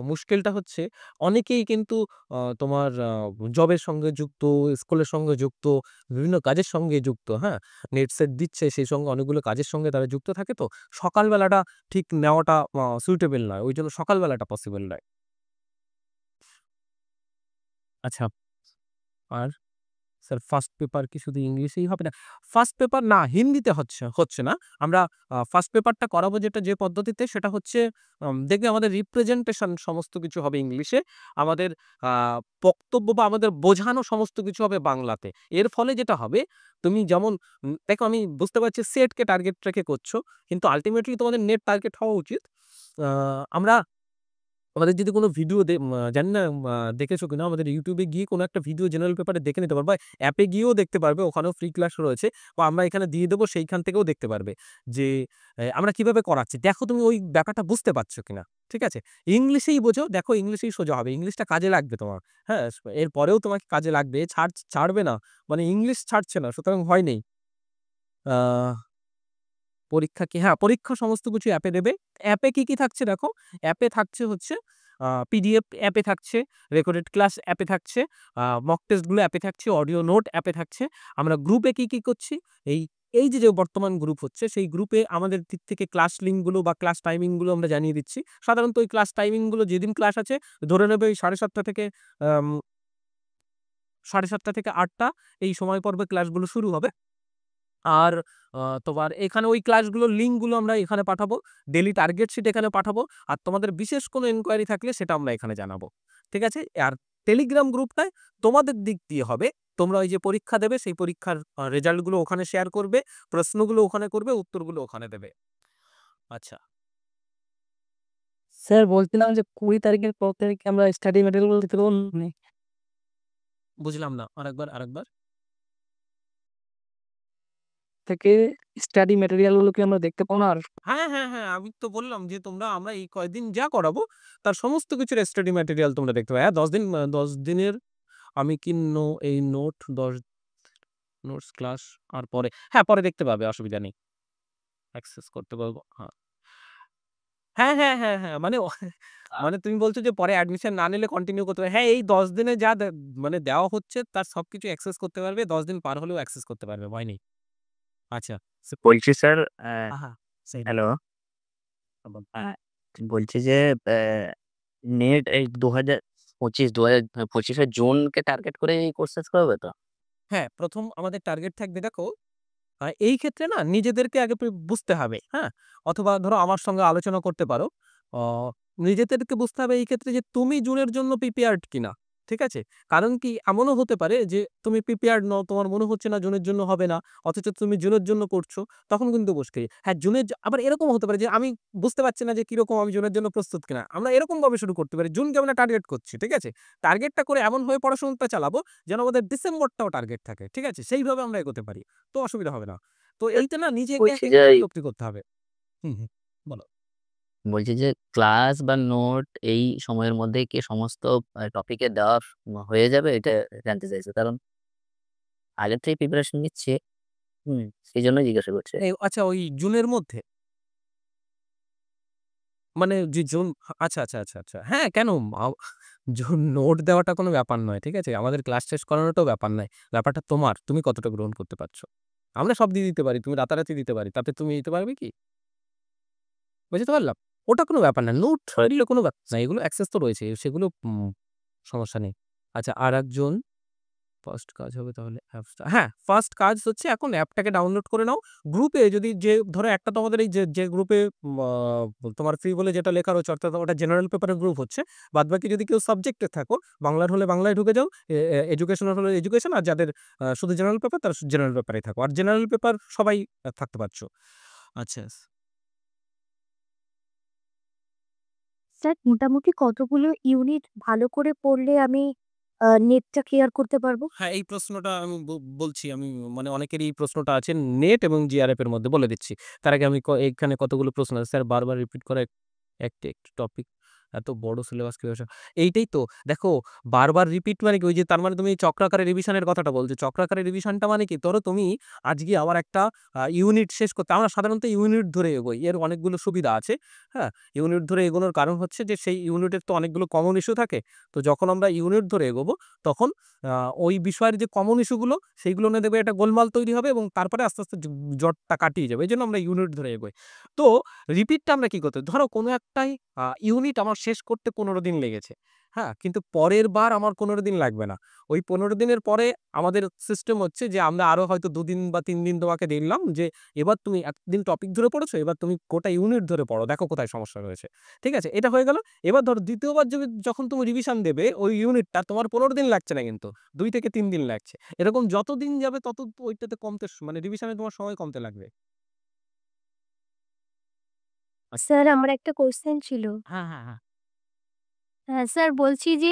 মুশকিলটা হচ্ছে অনেকেই কিন্তু তোমার জবের সঙ্গে যুক্ত, স্কুলের সঙ্গে যুক্ত, বিভিন্ন কাজের সঙ্গে যুক্ত, হ্যাঁ? নেট সেট দিচ্ছে, সেই সঙ্গে অনেকগুলো কাজের সঙ্গে তারা যুক্ত থাকে তো। সকালবেলাটা ঠিক নেওয়াটা সুইটেবল নয়। ওইজন্য সকালবেলাটা পসিবল নয়। আচ্ছা, আর স্যার ফার্স্ট পেপার কি শুধু ইংলিশেই হবে না? ফার্স্ট পেপার না, হিন্দিতে হচ্ছে না। আমরা ফার্স্ট পেপারটা করাবো যে পদ্ধতিতে, সেটা হচ্ছে দেখবে আমাদের রিপ্রেজেন্টেশন সমস্ত কিছু হবে ইংলিশে। আমাদের আ বক্তব্য বা আমাদের বোঝানো সমস্ত কিছু হবে বাংলাতে। এর ফলে যেটা হবে, তুমি যেমন দেখো আমি বুঝতে পারছি সেটকে টার্গেট রেখে করছো। কিন্তু আল্টিমেটলি তোমাদের নেট টার্গেট হওয়া উচিত। আ আমরা আমাদের যদি কোনো ভিডিও জানি না দেখেছো কিনা, আমাদের YouTube এ গিয়ে কোনো একটা ভিডিও জেনারেল পেপারে দেখে নিতে পারবা। অ্যাপে গিয়েও দেখতে পারবে, ওখানেও ফ্রি ক্লাস রয়েছে বা আমরা এখানে দিয়ে দেবো, সেইখান থেকেও দেখতে পারবে যে আমরা কিভাবে করাচ্ছি। দেখো তুমি ওই ব্যাপারটা বুঝতে পারছো কিনা। ঠিক আছে? ইংলিশেই বোঝো, দেখো ইংলিশেই সোজা হবে। ইংলিশটা কাজে লাগবে তোমার। হ্যাঁ? এরপরেও তোমাকে কাজে লাগবে। ছাড়বে না। মানে ইংলিশ ছাড়ছে না। সুতরাং ভয় নেই। আ পরীক্ষা কি? হ্যাঁ, পরীক্ষা সমস্ত কিছু অ্যাপে দেবে। অ্যাপে কি থাকছে দেখো, অ্যাপে থাকছে হচ্ছে পিডিএফ অ্যাপে থাকছে, রেকর্ডেড ক্লাস অ্যাপে থাকছে, মক টেস্টগুলো অ্যাপে থাকছে, অডিও নোট অ্যাপে থাকছে। আমরা গ্রুপে কি করছি? এই এই যে বর্তমান গ্রুপ হচ্ছে, সেই গ্রুপে আমাদের দিক থেকে ক্লাস লিঙ্কগুলো বা ক্লাস টাইমিংগুলো আমরা জানিয়ে দিচ্ছি। সাধারণত ওই ক্লাস টাইমিংগুলো যেদিন ক্লাস আছে ধরে নেবে ওই 7:30 থেকে আম 7:30 থেকে 8টা এই সময় পর্বে ক্লাসগুলো শুরু হবে। আর তোমার এখানে ওই ক্লাসগুলোর লিঙ্কগুলো আমরা এখানে পাঠাবো। ডেইলি টার্গেট শিট এখানে পাঠাবো। আর তোমাদের বিশেষ কোনো এনকোয়ারি থাকলে সেটা আমরা এখানে জানাবো। ঠিক আছে? আর টেলিগ্রাম গ্রুপটায় তোমাদের দিক দিয়ে হবে। তোমরা ওই যে পরীক্ষা দেবে, সেই পরীক্ষার রেজাল্টগুলো ওখানে শেয়ার করবে, প্রশ্নগুলো ওখানে করবে, উত্তরগুলো ওখানে দেবে। আচ্ছা। স্যার বলছিলাম যে 20 তারিখের পর থেকে আমরা স্টাডি ম্যাটেরিয়াল দিতে পারবো না? বুঝলাম না। আরেকবার। থেকে স্টাডি ম্যাটেরিয়াল গুলো কি আমরা দেখতে পাবো না আর? হ্যাঁ, হ্যাঁ, হ্যাঁ। আমি তো বললাম যে আমরা এই কয়দিন যা করাবো তার সমস্ত কিছুর স্টাডি ম্যাটেরিয়াল তোমরা দেখতে পাবে। হ্যাঁ, 10 দিনের আমি কি এই নোট 10 নোটস ক্লাস আর পরে হ্যাঁ, পরে দেখতে পাবে, অসুবিধা নেই। অ্যাক্সেস করতে পারবো। হ্যাঁ। হ্যাঁ। মানে তুমি বলছো যে পরে অ্যাডমিশন না নিলে কন্টিনিউ করতে পারবে। হ্যাঁ, এই 10 দিনে যা মানে দেওয়া হচ্ছে তার সবকিছু অ্যাক্সেস করতে পারবে। 10 দিন পার হলেও অ্যাক্সেস করতে পারবে। ভয় নেই। আচ্ছা। বলছি স্যার, আহা! সেই হ্যালো, বল। বলছি যে নেট এই 2025 জুনকে টার্গেট করে এই কোর্স শেষ করাবে তো? হ্যাঁ, ১ম আমাদের টার্গেট থাকবে দেখো, এই ক্ষেত্রে না নিজেদেরকে আগে বুঝতে হবে, হ্যাঁ? অথবা ধরো আমার সঙ্গে আলোচনা করতে পারো। অ নিজেদেরকে বুঝতে হবে এই ক্ষেত্রে যে তুমি জুনের জন্য প্রিপেয়ার্ড কিনা। ঠিক আছে? কারণ কি এমনও হতে পারে যে তুমি প্রিপেয়ার্ড নও, তোমার মনে হচ্ছে না জুনের জন্য হবে না, অথচ তুমি জুনের জন্য করছো, তখন কিন্তু মুশকিল। হ্যাঁ, আবার এরকমও হতে পারে যে আমি বুঝতে পারছি না যে কিরকম আমি জুনের জন্য প্রস্তুত কিনা। আমরা এরকমভাবে শুরু করতে পারি। জুনকে আমরা টার্গেট করছি, ঠিক আছে? টার্গেটটা করে এমনভাবে পড়াশোনাটা চালাবো যেন আমাদের ডিসেম্বরটাও টার্গেট থাকে, ঠিক আছে? সেইভাবে আমরা এগোতে পারি। তো অসুবিধা হবে না। তো এইটা না নিজেকে বলছি যে তৈরি করতে হবে। হুম, বলো। বলছি যে ক্লাস বা নোট এই সময়ের মধ্যে কি সমস্ত টপিকের দেওয়া হয়ে যাবে? এটা জানতে চাইছি। কারণ আগের থেকে প্রিপারেশন নিচ্ছি। হুম, সেইজন্যই জিজ্ঞাসা করছি। আচ্ছা, ওই জুনের মধ্যে? মানে যে জুন, আচ্ছা, আচ্ছা, আচ্ছা, আচ্ছা। হ্যাঁ, কেন? নোট দেওয়াটা কোনো ব্যাপার নয়। ঠিক আছে? আমাদের ক্লাস শেষ করানোটাও ব্যাপার নয়। ব্যাপারটা তোমার। তুমি কতটা গ্রহণ করতে পারছো। আমরা সব দিয়ে দিতে পারি। তুমি রাতারাতি দিতে পারি। তাতে তুমি দিতে পারবে কি? বুঝতে পারলাম? ওটা কোনো ব্যাপার না। নোট দিলে কোনো ব্যাপার না। এগুলো অ্যাক্সেস তো রয়েছে। সেগুলো সমস্যা নেই। আচ্ছা, আরেকজন ফার্স্ট কাজ হবে তাহলে অ্যাপসটা, হ্যাঁ, ফার্স্ট কাজ হচ্ছে এখন অ্যাপটাকে ডাউনলোড করে নাও। গ্রুপে যদি ধরো একটা তোমাদের এই যে গ্রুপে তোমার ফ্রি বলে যেটা লেখা রয়েছে, অর্থাৎ ওটা জেনারেল পেপারের গ্রুপ হচ্ছে। বাদবাকি যদি কেউ সাবজেক্টে থাকো, বাংলার হলে বাংলায় ঢুকে যাও, এডুকেশনাল হলে এডুকেশন, আর যাদের শুধু জেনারেল পেপার তারা জেনারেল পেপারেই থাকো। আর জেনারেল পেপার সবাই থাকতে পারছো। আচ্ছা। স্যার মোটামুটি কতগুলো ইউনিট ভালো করে পড়লে আমি নেটটা ক্লিয়ার করতে পারবো? হ্যাঁ, এই প্রশ্নটা আমি বলছি। আমি মানে অনেকেরই এই প্রশ্নটা আছে নেট এবং জিআরএফ এর মধ্যে, বলে দিচ্ছি। তার আগে আমি এখানে কতগুলো প্রশ্ন আছে স্যার, বারবার রিপিট করা একটা একটি টপিক, এত বড় সিলেবাস কিভাবে এইটাই তো দেখো, বারবার রিপিট মানে কি, ওই যে তার মানে তুমি চক্রাকারে রিভিশনের কথাটা বলছো। চক্রাকারে রিভিশনটা মানে কি, ধরো তুমি আজকে আবার একটা ইউনিট শেষ করতে, আমরা সাধারণত ইউনিট ধরে এগোই, এর অনেকগুলো সুবিধা আছে। হ্যাঁ, ইউনিট ধরে এগোনোর কারণ হচ্ছে যে সেই ইউনিটের তো অনেকগুলো কমন ইস্যু থাকে। তো যখন আমরা ইউনিট ধরে এগোবো তখন ওই বিষয়ের যে কমন ইস্যুগুলো সেইগুলো নিয়ে দেখবে একটা গোলমাল তৈরি হবে এবং তারপরে আস্তে আস্তে জটটা কাটিয়ে যাবে। এই জন্য আমরা ইউনিট ধরে এগোই। তো রিপিটটা আমরা কি করতে, ধরো কোনো একটাই ইউনিট আমার শেষ করতে 15 দিন লেগেছে। হ্যাঁ, কিন্তু পরের বার আমার 15 দিন লাগবে না। ওই 15 দিনের পরে আমাদের সিস্টেম হচ্ছে যে আমরা আরো হয়তো 2 দিন বা 3 দিন তোমাকে দিলাম, যে এবার তুমি একদিন টপিক ধরে পড়েছো, এবার তুমি গোটা ইউনিট ধরে পড়ো, দেখো কোথায় সমস্যা রয়েছে। ঠিক আছে? এটা হয়ে গেল। এবার ধরো দ্বিতীয়বার যখন তুমি রিভিশন দেবে ওই ইউনিটটা, তোমার 15 দিন লাগছে না, কিন্তু 2 থেকে 3 দিন লাগছে। এরকম যত দিন যাবে তত ওইটাতে কমতে, মানে রিভিশনে তোমার সময় কমতে লাগবে। স্যার আমার একটা কোয়েশ্চেন ছিল। হ্যাঁ, হ্যাঁ, হ্যাঁ। হ্যাঁ, স্যার বলছি যে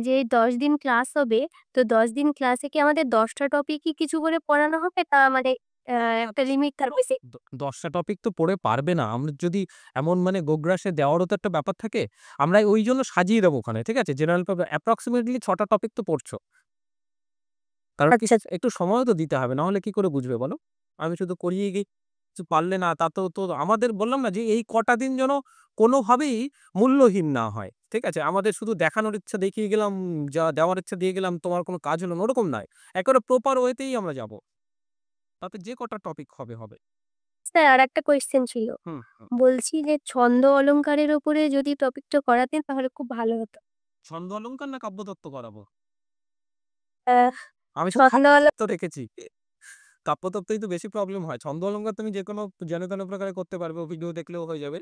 যে ১০ দিন ক্লাস হবে, তো ১০ দিন ক্লাসে কি আমাদের ১০ টা টপিকই কিছু করে পড়ানো হবে? তা মানে একটা লিমিট থাকবে? ১০ টা টপিক তো পড়ে পারবে না। আমরা যদি এমন মানে গোগ্রাসে দেওয়ারও তো একটা ব্যাপার থাকে। আমরা ওইজন্য সাজিয়ে দেবো ওখানে। ঠিক আছে? জেনারেল পেপার অ্যাপ্রক্সিমেটলি ৬ টা টপিক তো পড়ছো। কারণ কি আচ্ছা। একটু সময়ও তো দিতে হবে। নাহলে কি করে বুঝবে বলো? আমি শুধু করিয়ে কিছু পারলে না, তা তো আমাদের বললাম না যে এই কটা দিন যেন কোনোভাবেই মূল্যহীন না হয়। ঠিক আছে? আমাদের শুধু দেখানোর ইচ্ছা দেখিয়ে গেলাম, যা দেওয়ার ইচ্ছা দিয়ে গেলাম, তোমার কোনো কাজ হলো না, ওরকম নয়। একেবারে প্রপার ওয়েতেই আমরা যাবো। তাতে যে কটা টপিক হবে। স্যার আরেকটা কোয়েশ্চেন ছিল। হুম, হুম। বলছি যে ছন্দ অলংকারের উপরে যদি টপিকটা করাতেন তাহলে খুব ভালো হতো। ছন্দ অলংকার না কাব্যতত্ত্ব করাবো? আহ আমি তো ছন্দ তো রেখেছি। কাব্যতত্ত্বই তো বেশি প্রবলেম হয়। ছন্দ অলংকার তুমি যেকোনো যেন তেন প্রকারে করতে পারবে। ভিডিও দেখলেও হয়ে যাবে।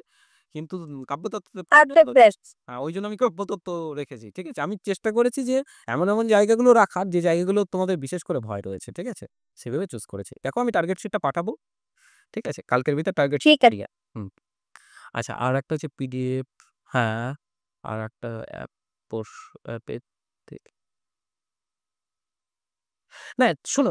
কিন্তু কাব্যতত্ত্বতে হ্যাঁ, ওইজন্য আমি কাব্যতত্ত্ব রেখেছি। ঠিক আছে? আমি চেষ্টা করেছি যে এমন জায়গাগুলো রাখার, যে জায়গাগুলো তোমাদের বিশেষ করে ভয় রয়েছে। ঠিক আছে? সেভাবে চুজ করেছি। দেখো আমি টার্গেট শিটটা পাঠাবো। ঠিক আছে? কালকের ভিতর টার্গেট ঠিক আছে। শিট। হুম। আচ্ছা, আরেকটা হচ্ছে পিডিএফ। হ্যাঁ, আরেকটা অ্যাপ অ্যাপে না, শোনো,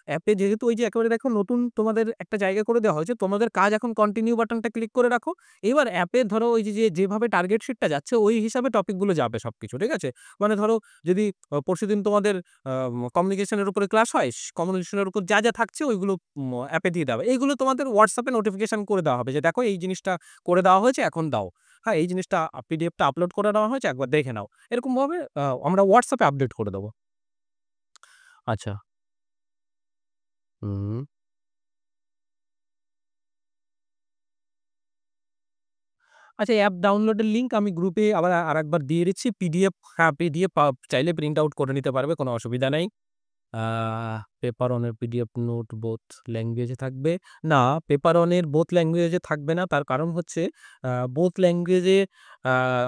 অ্যাপে যেহেতু ওই যে একেবারে দেখো নতুন তোমাদের একটা জায়গা করে দেওয়া হয়েছে, তোমাদের কাজ এখন কন্টিনিউ বাটনটা ক্লিক করে রাখো। এবার অ্যাপে ধরো ওই যেভাবে টার্গেট শিটটা যাচ্ছে ওই হিসাবে টপিকগুলো যাবে সবকিছু। ঠিক আছে? মানে ধরো যদি পরশুদিন তোমাদের কমিউনিকেশনের উপরে ক্লাস হয়, কমিউনিকেশনের উপর যা থাকছে ওইগুলো অ্যাপে দিয়ে দেওয়া। এইগুলো তোমাদের হোয়াটসঅ্যাপে নোটিফিকেশন করে দেওয়া হবে যে দেখো এই জিনিসটা করে দেওয়া হয়েছে, এখন দাও। হ্যাঁ, এই জিনিসটা পিডিএফটা আপলোড করে দেওয়া হয়েছে, একবার দেখে নাও। এরকমভাবে আমরা হোয়াটসঅ্যাপে আপডেট করে দেবো। আচ্ছা। হুম। আচ্ছা, অ্যাপ ডাউনলোডের লিংক আমি গ্রুপে আবার আরেকবার দিয়ে দিচ্ছি। পিডিএফ, হ্যাঁ, পিডিএফ চাইলে প্রিন্ট আউট করে নিতে পারবে, কোনো অসুবিধা নাই। আ পেপার অনের পিডিএফ নোট বোথ ল্যাঙ্গুয়েজে থাকবে না। পেপার অনের বোথ ল্যাঙ্গুয়েজে থাকবে না, তার কারণ হচ্ছে বোথ ল্যাঙ্গুয়েজে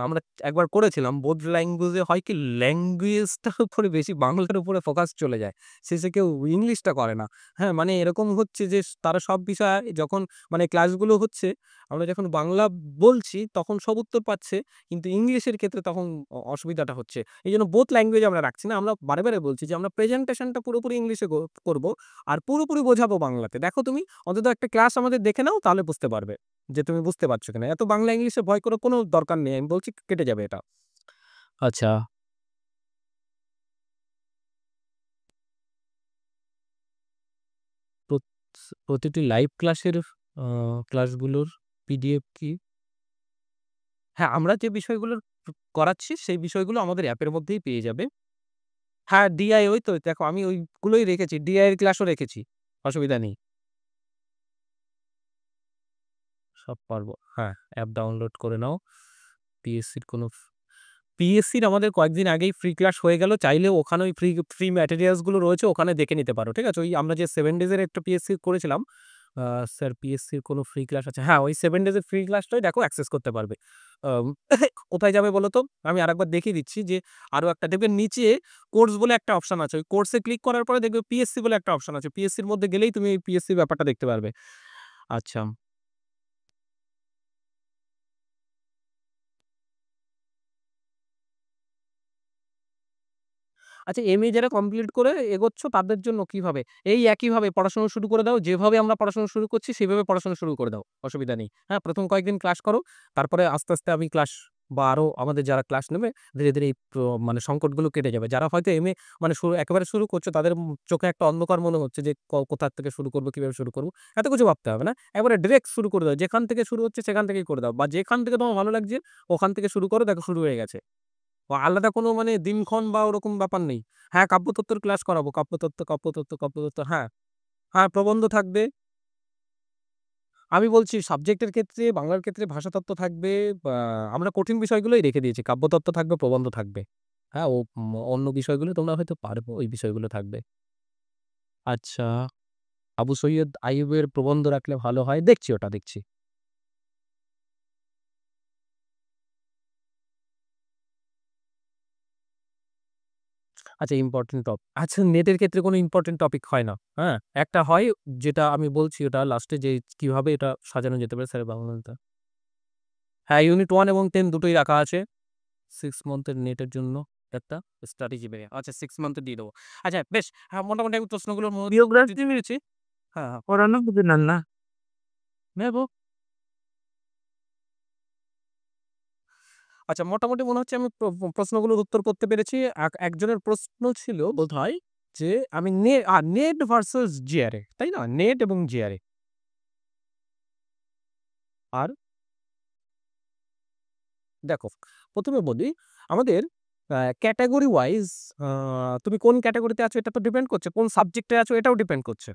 আমরা একবার করেছিলাম। বোথ ল্যাঙ্গুয়েজে হয় কি ল্যাঙ্গুয়েজটার উপরে বেশি বাংলার উপরে ফোকাস চলে যায়, শেষে কেউ ইংলিশটা করে না। হ্যাঁ, মানে এরকম হচ্ছে যে তারা সব বিষয় যখন মানে ক্লাসগুলো হচ্ছে, আমরা যখন বাংলা বলছি তখন সব উত্তর পাচ্ছে, কিন্তু ইংলিশের ক্ষেত্রে তখন অসুবিধাটা হচ্ছে। এই জন্য বোথ ল্যাঙ্গুয়েজ আমরা রাখছি না। আমরা বারে বারে বলছি যে আমরা প্রেজেন্টেশনটা পুরোপুরি ইংলিশে করব আর পুরোপুরি বোঝাবো বাংলাতে। দেখো তুমি অন্তত একটা ক্লাস আমাদের দেখে নাও, তাহলে বুঝতে পারবে যে তুমি বুঝতে পারছো কিনা। এত বাংলা ইংলিশে ভয় করার কোনো দরকার নেই, আমি বলছি কেটে যাবে এটা। আচ্ছা, প্রতিটি লাইভ ক্লাসের ক্লাসগুলোর পিডিএফ কি? হ্যাঁ, আমরা যে বিষয়গুলো করাচ্ছি সেই বিষয়গুলো আমাদের অ্যাপের মধ্যেই পেয়ে যাবে। হ্যাঁ, ডিআই ওই তো দেখো আমি ওইগুলোই রেখেছি, ডিআই এর ক্লাসও রেখেছি, অসুবিধা নেই। সব পারবো। হ্যাঁ, অ্যাপ ডাউনলোড করে নাও। পিএসসির কোনো পিএসসির আমাদের কয়েকদিন আগেই ফ্রি ক্লাস হয়ে গেল, চাইলে ওখানে ওই ফ্রি ম্যাটেরিয়ালসগুলো রয়েছে, ওখানে দেখে নিতে পারো। ঠিক আছে, ওই আমরা যে 7 ডেজের একটা পিএসসি করেছিলাম, স্যার পিএসসির কোনো ফ্রি ক্লাস আছে? হ্যাঁ, ওই 7 ডেজের ফ্রি ক্লাসটাই দেখো অ্যাক্সেস করতে পারবে। কোথায় যাবে বলো তো? আমি আরেকবার দেখিয়ে দিচ্ছি যে আরও একটা দেখবে নিচে কোর্স বলে একটা অপশন আছে, ওই কোর্সে ক্লিক করার পরে দেখবে পিএসসি বলে একটা অপশন আছে, পিএসসির মধ্যে গেলেই তুমি পিএসসির ব্যাপারটা দেখতে পারবে। আচ্ছা, আচ্ছা, এমএ যারা কমপ্লিট করে এগোচ্ছ তাদের জন্য কিভাবে? এই একইভাবে পড়াশোনা শুরু করে দাও। যেভাবে আমরা পড়াশোনা শুরু করছি সেভাবে পড়াশোনা শুরু করে দাও। অসুবিধা নেই। হ্যাঁ, ১ম কয়েকদিন ক্লাস করো। তারপরে আস্তে, আস্তে আমি ক্লাস বা আরো আমাদের যারা ক্লাস নেবে ধীরে, ধীরে এই মানে সংকটগুলো কেটে যাবে। যারা হয়তো এমএ মানে একেবারে শুরু করছো তাদের চোখে একটা অন্ধকার মনে হচ্ছে যে কোথা থেকে শুরু করব, কিভাবে শুরু করব? এত কিছু ভাবতে হবে না। একবারে ডিরেক্ট শুরু করে দাও। যেখান থেকে শুরু হচ্ছে সেখান থেকেই করে দাও, বা যেখান থেকে তোমার ভালো লাগছে ওখান থেকে শুরু করো, দেখো শুরু হয়ে গেছে। আলাদা কোনো মানে দিনক্ষণ বা ওরকম ব্যাপার নেই। হ্যাঁ, কাব্যতত্ত্বের ক্লাস করাবো। কাব্যতত্ত্ব। হ্যাঁ, হ্যাঁ, প্রবন্ধ থাকবে। আমি বলছি সাবজেক্টের ক্ষেত্রে বাংলার ক্ষেত্রে ভাষাতত্ত্ব থাকবে। বা আমরা কঠিন বিষয়গুলোই রেখে দিয়েছি। কাব্যতত্ত্ব থাকবে, প্রবন্ধ থাকবে। হ্যাঁ, অন্য বিষয়গুলো তোমরা হয়তো পারবে, ওই বিষয়গুলো থাকবে। আচ্ছা, আবু সৈয়দ আইয়ুবের প্রবন্ধ রাখলে ভালো হয়। দেখছি, ওটা দেখছি। আচ্ছা, ইম্পোর্টেন্ট আচ্ছা, নেটের ক্ষেত্রে কোনো ইম্পোর্টেন্ট টপিক হয় না। হ্যাঁ? একটা হয় যেটা আমি বলছি ওটা লাস্টে, যে কিভাবে এটা সাজানো যেতে পারে স্যার বাংলাতে। হ্যাঁ, ইউনিট 1 এবং 10 দুটোই রাখা আছে। 6 মান্থের নেটের জন্য একটা স্ট্র্যাটেজি বেরিয়ে। আচ্ছা, 6 মান্থের দিয়ে দেবো। আচ্ছা, বেশ। হ্যাঁ, মোটামুটি আমি প্রশ্নগুলোর মধ্যে বিয়োগ্রাফি দিতে পেরেছি। হ্যাঁ, পড়ানো বুঝলেন না? নেব। আচ্ছা, মোটামুটি মনে হচ্ছে আমি প্রশ্নগুলোর উত্তর করতে পেরেছি। একজনের প্রশ্ন ছিল বোধহয় যে আমি নেট ভার্সাস জিআরএ, তাই না? নেট এবং জিআরএ। আর দেখো, ১ম এ বলি আমাদের ক্যাটেগরি ওয়াইজ তুমি কোন ক্যাটেগরিতে আছো এটা তো ডিপেন্ড করছে। কোন সাবজেক্টে আছো এটাও ডিপেন্ড করছে।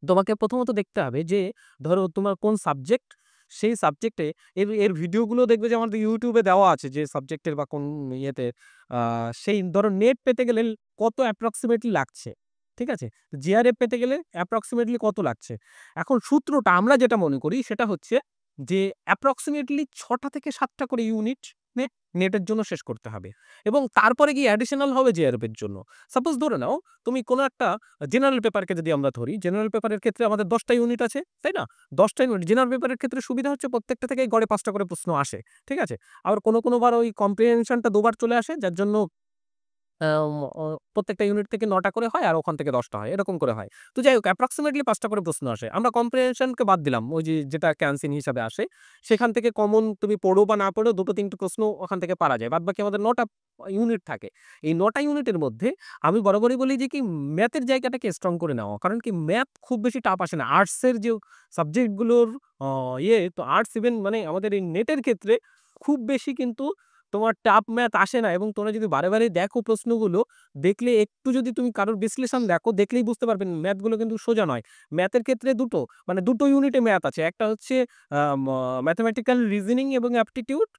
তোমাকে প্রথমত দেখতে হবে যে ধরো তোমার কোন সাবজেক্ট, সেই সাবজেক্টে এর ভিডিওগুলো দেখবে যে আমাদের ইউটিউবে দেওয়া আছে যে সাবজেক্টের বা কোন ইয়েতে সেই ধরো নেট পেতে গেলে কত অ্যাপ্রক্সিমেটলি লাগছে। ঠিক আছে? জিআরএফ পেতে গেলে অ্যাপ্রক্সিমেটলি কত লাগছে। এখন সূত্রটা আমরা যেটা মনে করি সেটা হচ্ছে যে অ্যাপ্রক্সিমেটলি ৬টা থেকে ৭টা করে ইউনিট নেটের জন্য শেষ করতে হবে, এবং তারপরে গিয়ে অ্যাডিশনাল হবে জিআরএফ এর জন্য। সাপোজ ধরে নাও তুমি কোনো একটা জেনারেল পেপারকে যদি আমরা ধরি, জেনারেল পেপারের ক্ষেত্রে আমাদের ১০টা ইউনিট আছে, তাই না? ১০টা ইউনিট জেনারেল পেপারের ক্ষেত্রে সুবিধা হচ্ছে প্রত্যেকটা থেকেই গড়ে ৫টা করে প্রশ্ন আসে। ঠিক আছে? আবার কোনো বার ওই কম্প্রিহেনশনটা ২ বার চলে আসে, যার জন্য আম অ প্রত্যেকটা ইউনিট থেকে ৯টা করে হয় আর ওখান থেকে ১০টা হয়। এরকম করে হয়। তো যাই হোক, অ্যাপ্রক্সিমেটলি ৫টা করে প্রশ্ন আসে। আমরা কম্প্রিহেনশনকে বাদ দিলাম। ওই যে যেটা ক্যানসিন হিসাবে আসে। সেখান থেকে কমন তুমি পড়ো বা না পড়ো ২ টো ৩ টে প্রশ্ন ওখান থেকে পারা যায়। বাদবাকি আমাদের ৯টা ইউনিট থাকে। এই ৯টা ইউনিটের মধ্যে আমি বরাবরই বলি যে কি ম্যাথের জায়গাটাকে স্ট্রং করে নেওয়া। কারণ কি ম্যাথ খুব বেশি টাফ আসে না। আর্টসের যে সাবজেক্টগুলোর অ তো আর্টস ইভেন মানে আমাদের এই নেটের ক্ষেত্রে খুব বেশি কিন্তু তোমার টাফ ম্যাথ আসে না, এবং তোমরা যদি বারে, বারে দেখো প্রশ্নগুলো, দেখলে একটু যদি তুমি কারোর বিশ্লেষণ দেখো, দেখলেই বুঝতে পারবেন ম্যাথগুলো কিন্তু সোজা নয়। ম্যাথের ক্ষেত্রে মানে ২ টো ইউনিটে ম্যাথ আছে। একটা হচ্ছে আ ম ম্যাথমেটিক্যাল রিজনিং এবং অ্যাপটিটিউড,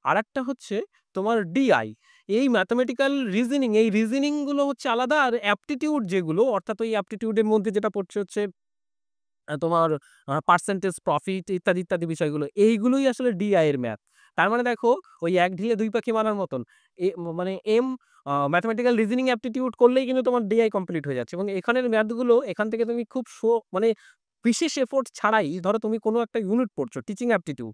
আরেকটা হচ্ছে তোমার ডিআই। এই ম্যাথমেটিক্যাল রিজনিং, এই রিজনিং গুলো হচ্ছে আলাদা, আর অ্যাপটিটিউড যেগুলো, অর্থাৎ ওই অ্যাপটিটিউডের মধ্যে যেটা পড়ছে হচ্ছে তোমার পার্সেন্টেজ, প্রফিট ইত্যাদি ইত্যাদি বিষয়গুলো, এইগুলোই আসলে ডিআই এর ম্যাথ। তার মানে দেখো ওই এক ঢিলে দুই পাখি মারার মতন, মানে ম্যাথমেটিক্যাল রিজনিং অ্যাপটিটিউড করলেই কিন্তু তোমার ডিআই কমপ্লিট হয়ে যাচ্ছে। এবং এখানের ম্যাথগুলো এখান থেকে তুমি খুব মানে বিশেষ এফোর্ট ছাড়াই, ধরো তুমি কোনো একটা ইউনিট পড়ছো টিচিং অ্যাপটিটিউড,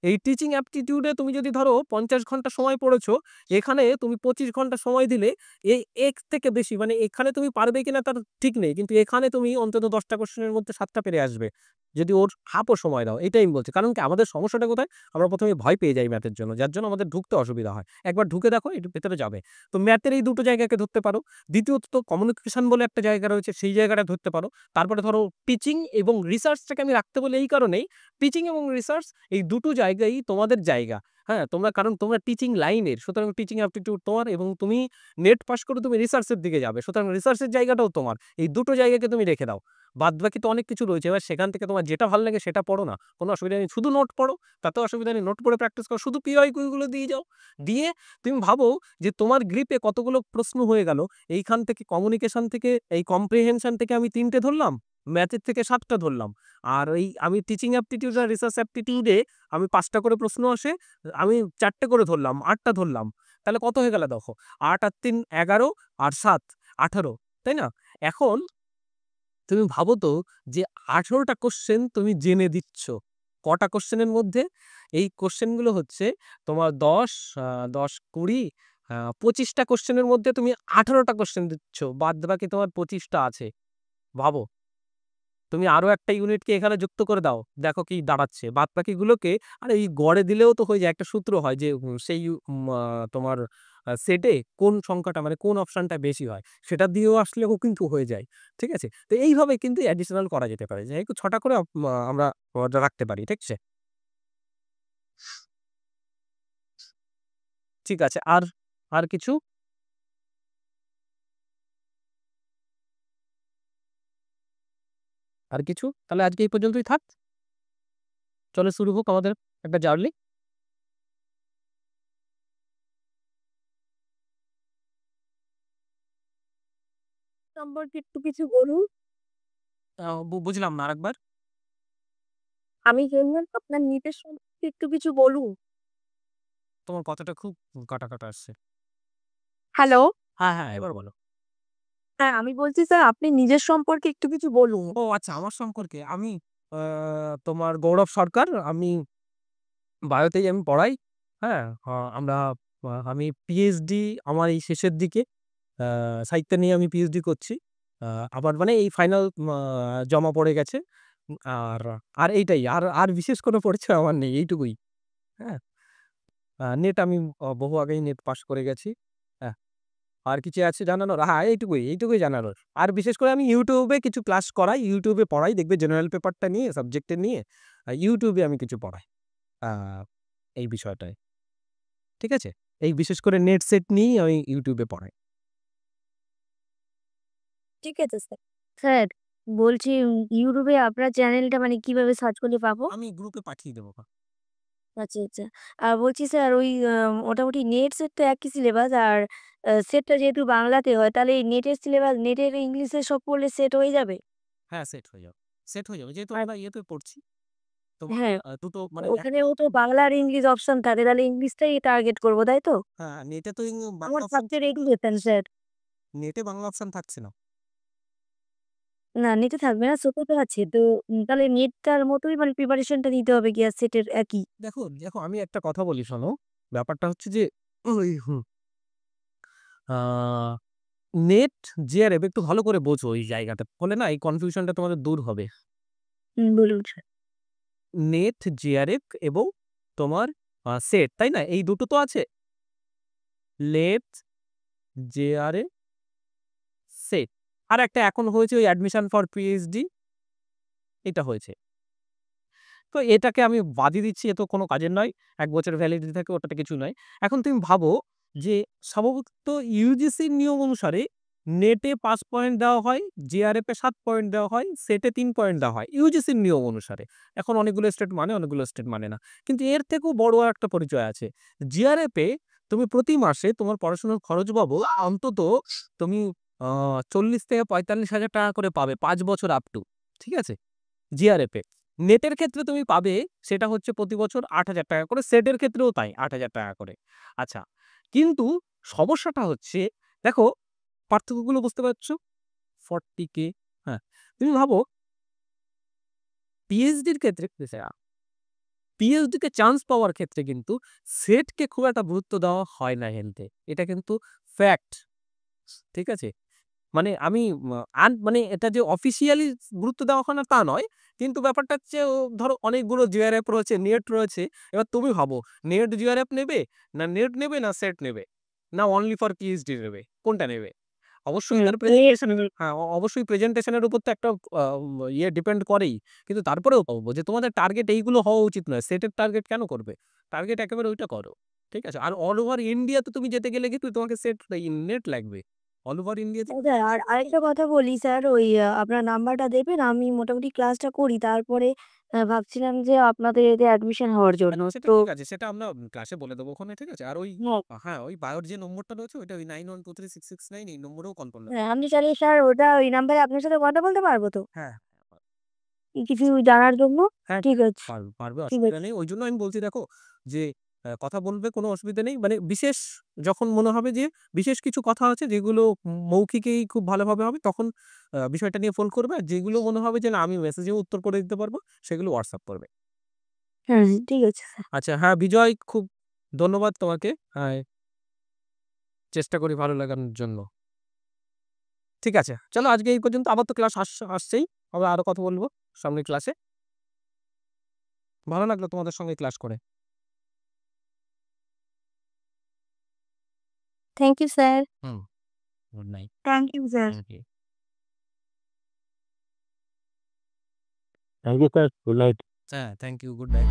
এই টিচিং অ্যাপটিটিউডে তুমি যদি ধরো 50 ঘন্টা সময় পড়েছো, এখানে তুমি 25 ঘন্টা সময় দিলে এই এর থেকে বেশি, মানে এখানে তুমি পারবে কিনা তার ঠিক নেই, কিন্তু এখানে তুমি অন্তত 10টা কোশ্চেনের মধ্যে 7টা পেরে আসবে যদি ওর হাফও সময় দাও। এটাই আমি বলছি। কারণ কি আমাদের সমস্যাটা কোথায়? আমরা প্রথমে ভয় পেয়ে যাই ম্যাথের জন্য, যার জন্য আমাদের ঢুকতে অসুবিধা হয়। একবার ঢুকে দেখো এর ভেতরে যাবে। তো ম্যাথের এই দুটো জায়গাকে ধরতে পারো। দ্বিতীয়ত তো কমিউনিকেশন বলে একটা জায়গা রয়েছে, সেই জায়গাটা ধরতে পারো। তারপরে ধরো টিচিং এবং রিসার্চটাকে আমি রাখতে বলি এই কারণেই, টিচিং এবং রিসার্চ এই দুটো জায়গায় তোমাদের জায়গা। হ্যাঁ, কারণ তোমরা টিচিং লাইনের, সুতরাং টিচিং অ্যাপটিটিউড তোমার, এবং তুমি নেট পাস করে তুমি রিসার্চের দিকে যাবে, সুতরাং রিসার্চের জায়গাটাও তোমার। এই দুটো জায়গাকে তুমি রেখে দাও। বাদবাকি তো অনেক কিছু রয়েছে, এবার সেখান থেকে তোমার যেটা ভালো লাগে সেটা পড়ো না, কোনো অসুবিধা নেই। শুধু নোট পড়ো, তাতেও অসুবিধা নেই। নোট পড়ে প্র্যাকটিস করো, শুধু পিওয়াইকিউগুলো দিয়ে যাও। দিয়ে তুমি ভাবো যে তোমার গ্রিপে কতগুলো প্রশ্ন হয়ে গেল। এইখান থেকে কমিউনিকেশন থেকে, এই কম্প্রিহেনশন থেকে আমি 3টে ধরলাম, ম্যাথের থেকে 7টা ধরলাম, আর এই আমি টিচিং অ্যাপটিটিউড আর রিসার্চ অ্যাপটিটিউডে আমি 5টা করে প্রশ্ন আসে, আমি 4টে করে ধরলাম, 8টা ধরলাম। তাহলে কত হয়ে গেল দেখো, 8 আর 3 11 আর 7 18, তাই না? এখন তুমি ভাবো তো যে 18টা কোশ্চেন তুমি জেনে দিচ্ছ কটা কোশ্চেনের মধ্যে? এই কোশ্চেনগুলো হচ্ছে তোমার 10 10 20 25টা কোশ্চেনের মধ্যে তুমি 18টা কোশ্চেন দিচ্ছ, বাদ বাকি তোমার 25টা আছে। ভাবো, তুমি আরো একটা ইউনিটকে এখানে যুক্ত করে দাও, দেখো কি দাঁড়াচ্ছে। বাদ বাকিগুলোকে আর এই গড়ে দিলেও তো হয়ে যায়। একটা সূত্র হয় যে সেই তোমার সেটে কোন সংখ্যাটা, মানে কোন অপশনটা বেশি হয়, সেটা দিয়েও আসলেও কিন্তু হয়ে যায়। ঠিক আছে? তো এইভাবে কিন্তু অ্যাডিশনাল করা যেতে পারে, যাই হোক 6টা করে আমরা রাখতে পারি। ঠিক আছে? ঠিক আছে। আর আর কিছু? আর কিছু? তাহলে আজকে এই পর্যন্তই থাক। চলো শুরু হোক আমাদের একটা জার্নি। সম্পর্কে একটু কিছু বলুন। বুঝলাম না, আরেকবার। আমি বললাম আপনার নিজের সম্পর্কে একটু কিছু বলুন। তোমার কথাটা খুব কাটা কাটা আসছে। হ্যালো? হ্যাঁ হ্যাঁ, এবার বলো। হ্যাঁ, আমি বলছি স্যার আপনি নিজের সম্পর্কে একটু কিছু বলুন। ও আচ্ছা, আমার সম্পর্কে আমি তোমার গৌরব সরকার, আমি বায়োতেই আমি পড়াই। হ্যাঁ, আমি পিএইচডি আমার এই শেষের দিকে, সাহিত্য নিয়ে আমি পিএইচডি করছি। আবার মানে এই ফাইনাল জমা পড়ে গেছে। আর আর এইটাই, আর আর বিশেষ কোনো পরিচয় আমার নেই, এইটুকুই। হ্যাঁ, নেট আমি বহু আগেই নেট পাস করে গেছি। হ্যাঁ, আর কিছু আছে জানানোর? হ্যাঁ, এইটুকুই জানানোর। আর বিশেষ করে আমি ইউটিউবে কিছু ক্লাস করাই, ইউটিউবে পড়াই, দেখবে জেনারেল পেপারটা নিয়ে, সাবজেক্টে নিয়ে ইউটিউবে আমি কিছু পড়াই আ এই বিষয়টায়। ঠিক আছে? এই বিশেষ করে নেট সেট নিয়েই আমি ইউটিউবে পড়াই। ঠিক আছে স্যার। স্যার বলছি ইউটিউবে আপনার চ্যানেলটা মানে কিভাবে সার্চ করলে পাবো? আমি গ্রুপে পাঠিয়ে দেবো। আচ্ছা, আচ্ছা। আর বলছি স্যার ওই মোটামুটি নেট সেট তো একই সিলেবাস আর সেটটা যেহেতু বাংলাতে হয় তাহলে এই নেটের সিলেবাস নেটের ইংলিশে সব পড়লে সেট হয়ে যাবে? হ্যাঁ, সেট হয়ে যাবে। সেট হয়ে যাবে। যেহেতু আর আমরা ইয়েতে পড়ছি। তোমার হ্যাঁ, দুটো মানে ওখানেও তো বাংলা আর ইংলিশ অপশন থাকে তাহলে ইংলিশটাই টার্গেট করব, তাই তো? হ্যাঁ, নেটে তো বাংলা আমার অপশন, সাবজেক্ট এডুকেশন স্যার। নেটে বাংলা অপশন থাকছে না। না নেটে থাকবে না, সোফাতে আছে। তো তাহলে নেটটার মতোই মানে প্রিপারেশনটা নিতে হবে কি আর সেটের একই? দেখো আমি একটা কথা বলি শোনো। ব্যাপারটা হচ্ছে যে ওই আ নেট জেআরএফ একটু ভালো করে বোঝো এই জায়গাটা। ফলে না এই কনফিউশনটা তোমাদের দূর হবে। বলুন স্যার। নেট, জেআরএফ এবং তোমার সেট, তাই না? এই দুটো তো আছে। Net, JRF, set. আর একটা এখন হয়েছে ওই অ্যাডমিশন ফর পিএইচডি, এটা হয়েছে। তো এটাকে আমি বাদই দিচ্ছি, এ তো কোনো কাজের নয়। ১ বছরের ভ্যালিডিটি থাকে, ওটাতে কিছু নয়। এখন তুমি ভাবো যে সম্ভবত ইউজিসির নিয়ম অনুসারে নেটে ৫ পয়েন্ট দেওয়া হয়, জেআরএফ এ ৭ পয়েন্ট দেওয়া হয়, সেটে ৩ পয়েন্ট দেওয়া হয় ইউজিসির নিয়ম অনুসারে। এখন অনেকগুলো স্টেট মানে, অনেকগুলো স্টেট মানে না। কিন্তু এর থেকেও বড় একটা পরিচয় আছে। জেআরএফ এ তুমি প্রতি মাসে তোমার পড়াশোনার খরচ বাবদ অন্তত তুমি 40 থেকে 45,000 টাকা করে পাবে 5 বছর আপ টু। ঠিক আছে? জিআরএফ এ। নেটের ক্ষেত্রে তুমি পাবে সেটা হচ্ছে প্রতি বছর 8,000 টাকা করে, সেটের ক্ষেত্রেও তাই 8,000 টাকা করে। আচ্ছা, কিন্তু সমস্যাটা হচ্ছে দেখো পার্থক্যগুলো বুঝতে পারছো? 40K, হ্যাঁ। তুমি ভাবো পিএইচডির ক্ষেত্রে পিএইচডিতে চান্স পাওয়ার ক্ষেত্রে কিন্তু সেটকে খুব একটা গুরুত্ব দেওয়া হয় না হেলথে। এটা কিন্তু ফ্যাক্ট। ঠিক আছে? মানে আমি মানে এটা যে অফিসিয়ালি গুরুত্ব দেওয়া হয় না তা নয়। কিন্তু ব্যাপারটা হচ্ছে ধরো অনেকগুলো জিআরএফ রয়েছে, নেট রয়েছে। এবার তুমি ভাবো নেট জিআরএফ নেবে, না নেট নেবে, না সেট নেবে, না অনলি ফর পিএইচডি নেবে, কোনটা নেবে? অবশ্যই তার হ্যাঁ, অবশ্যই প্রেজেন্টেশনের উপর তো একটা ডিপেন্ড করেই। কিন্তু তারপরেও বলবো যে তোমাদের টার্গেট এইগুলো হওয়া উচিত নয়। সেটের টার্গেট কেন করবে? টার্গেট একেবারে ওইটা করো। ঠিক আছে? আর অল ওভার ইন্ডিয়াতে তুমি যেতে গেলে কিন্তু তোমাকে সেট নেট লাগবে। অল ওভার ইন্ডিয়াতে স্যার আর আরেকটা কথা বলি স্যার, ওই আপনার নাম্বারটা দেবেন, আমি মোটামুটি ক্লাসটা করি। তারপরে ভাবছিলাম যে আপনাদের এতে অ্যাডমিশন হওয়ার জন্য। সেটা তো ঠিক আছে, সেটা আমরা ক্লাসে বলে দেবো ওখানে। ঠিক আছে? আর ওই হ্যাঁ, ওই বায়োর যে নম্বরটা রয়েছে ওইটা ওই 91236669 এই নম্বরেও কল করলে হ্যাঁ, আমি চাইলে স্যার ওটা ওই নাম্বারে আপনার সাথে কথা বলতে পারবো তো? হ্যাঁ, কিছু জানার জন্য? হ্যাঁ, ঠিক আছে, পারবে, ঠিক অসুবিধা আছে। নেই। ওই জন্য আমি বলছি দেখো যে কথা বলবে, কোনো অসুবিধা নেই। মানে বিশেষ যখন মনে হবে যে বিশেষ কিছু কথা আছে যেগুলো মৌখিকেই খুব ভালোভাবে হবে তখন বিষয়টা নিয়ে ফোন করবে। আর যেগুলো মনে হবে যে না আমি মেসেজেও উত্তর করে দিতে পারবো সেগুলো হোয়াটসঅ্যাপ করবে। হ্যাঁ, ঠিক আছে স্যার। আচ্ছা, হ্যাঁ বিজয়, খুব ধন্যবাদ তোমাকে। হ্যাঁ, চেষ্টা করি ভালো লাগানোর জন্য। ঠিক আছে, চলো আজকে এই পর্যন্ত। আবার তো ক্লাস আসছেই, আবার আরো কথা বলবো সামনের ক্লাসে। ভালো লাগলো তোমাদের সঙ্গে ক্লাস করে। Thank you sir. Good night. Thank you sir. Thank you. Thank you sir, good night. হ্যাঁ, থ্যাংক ইউ, গুড নাইট।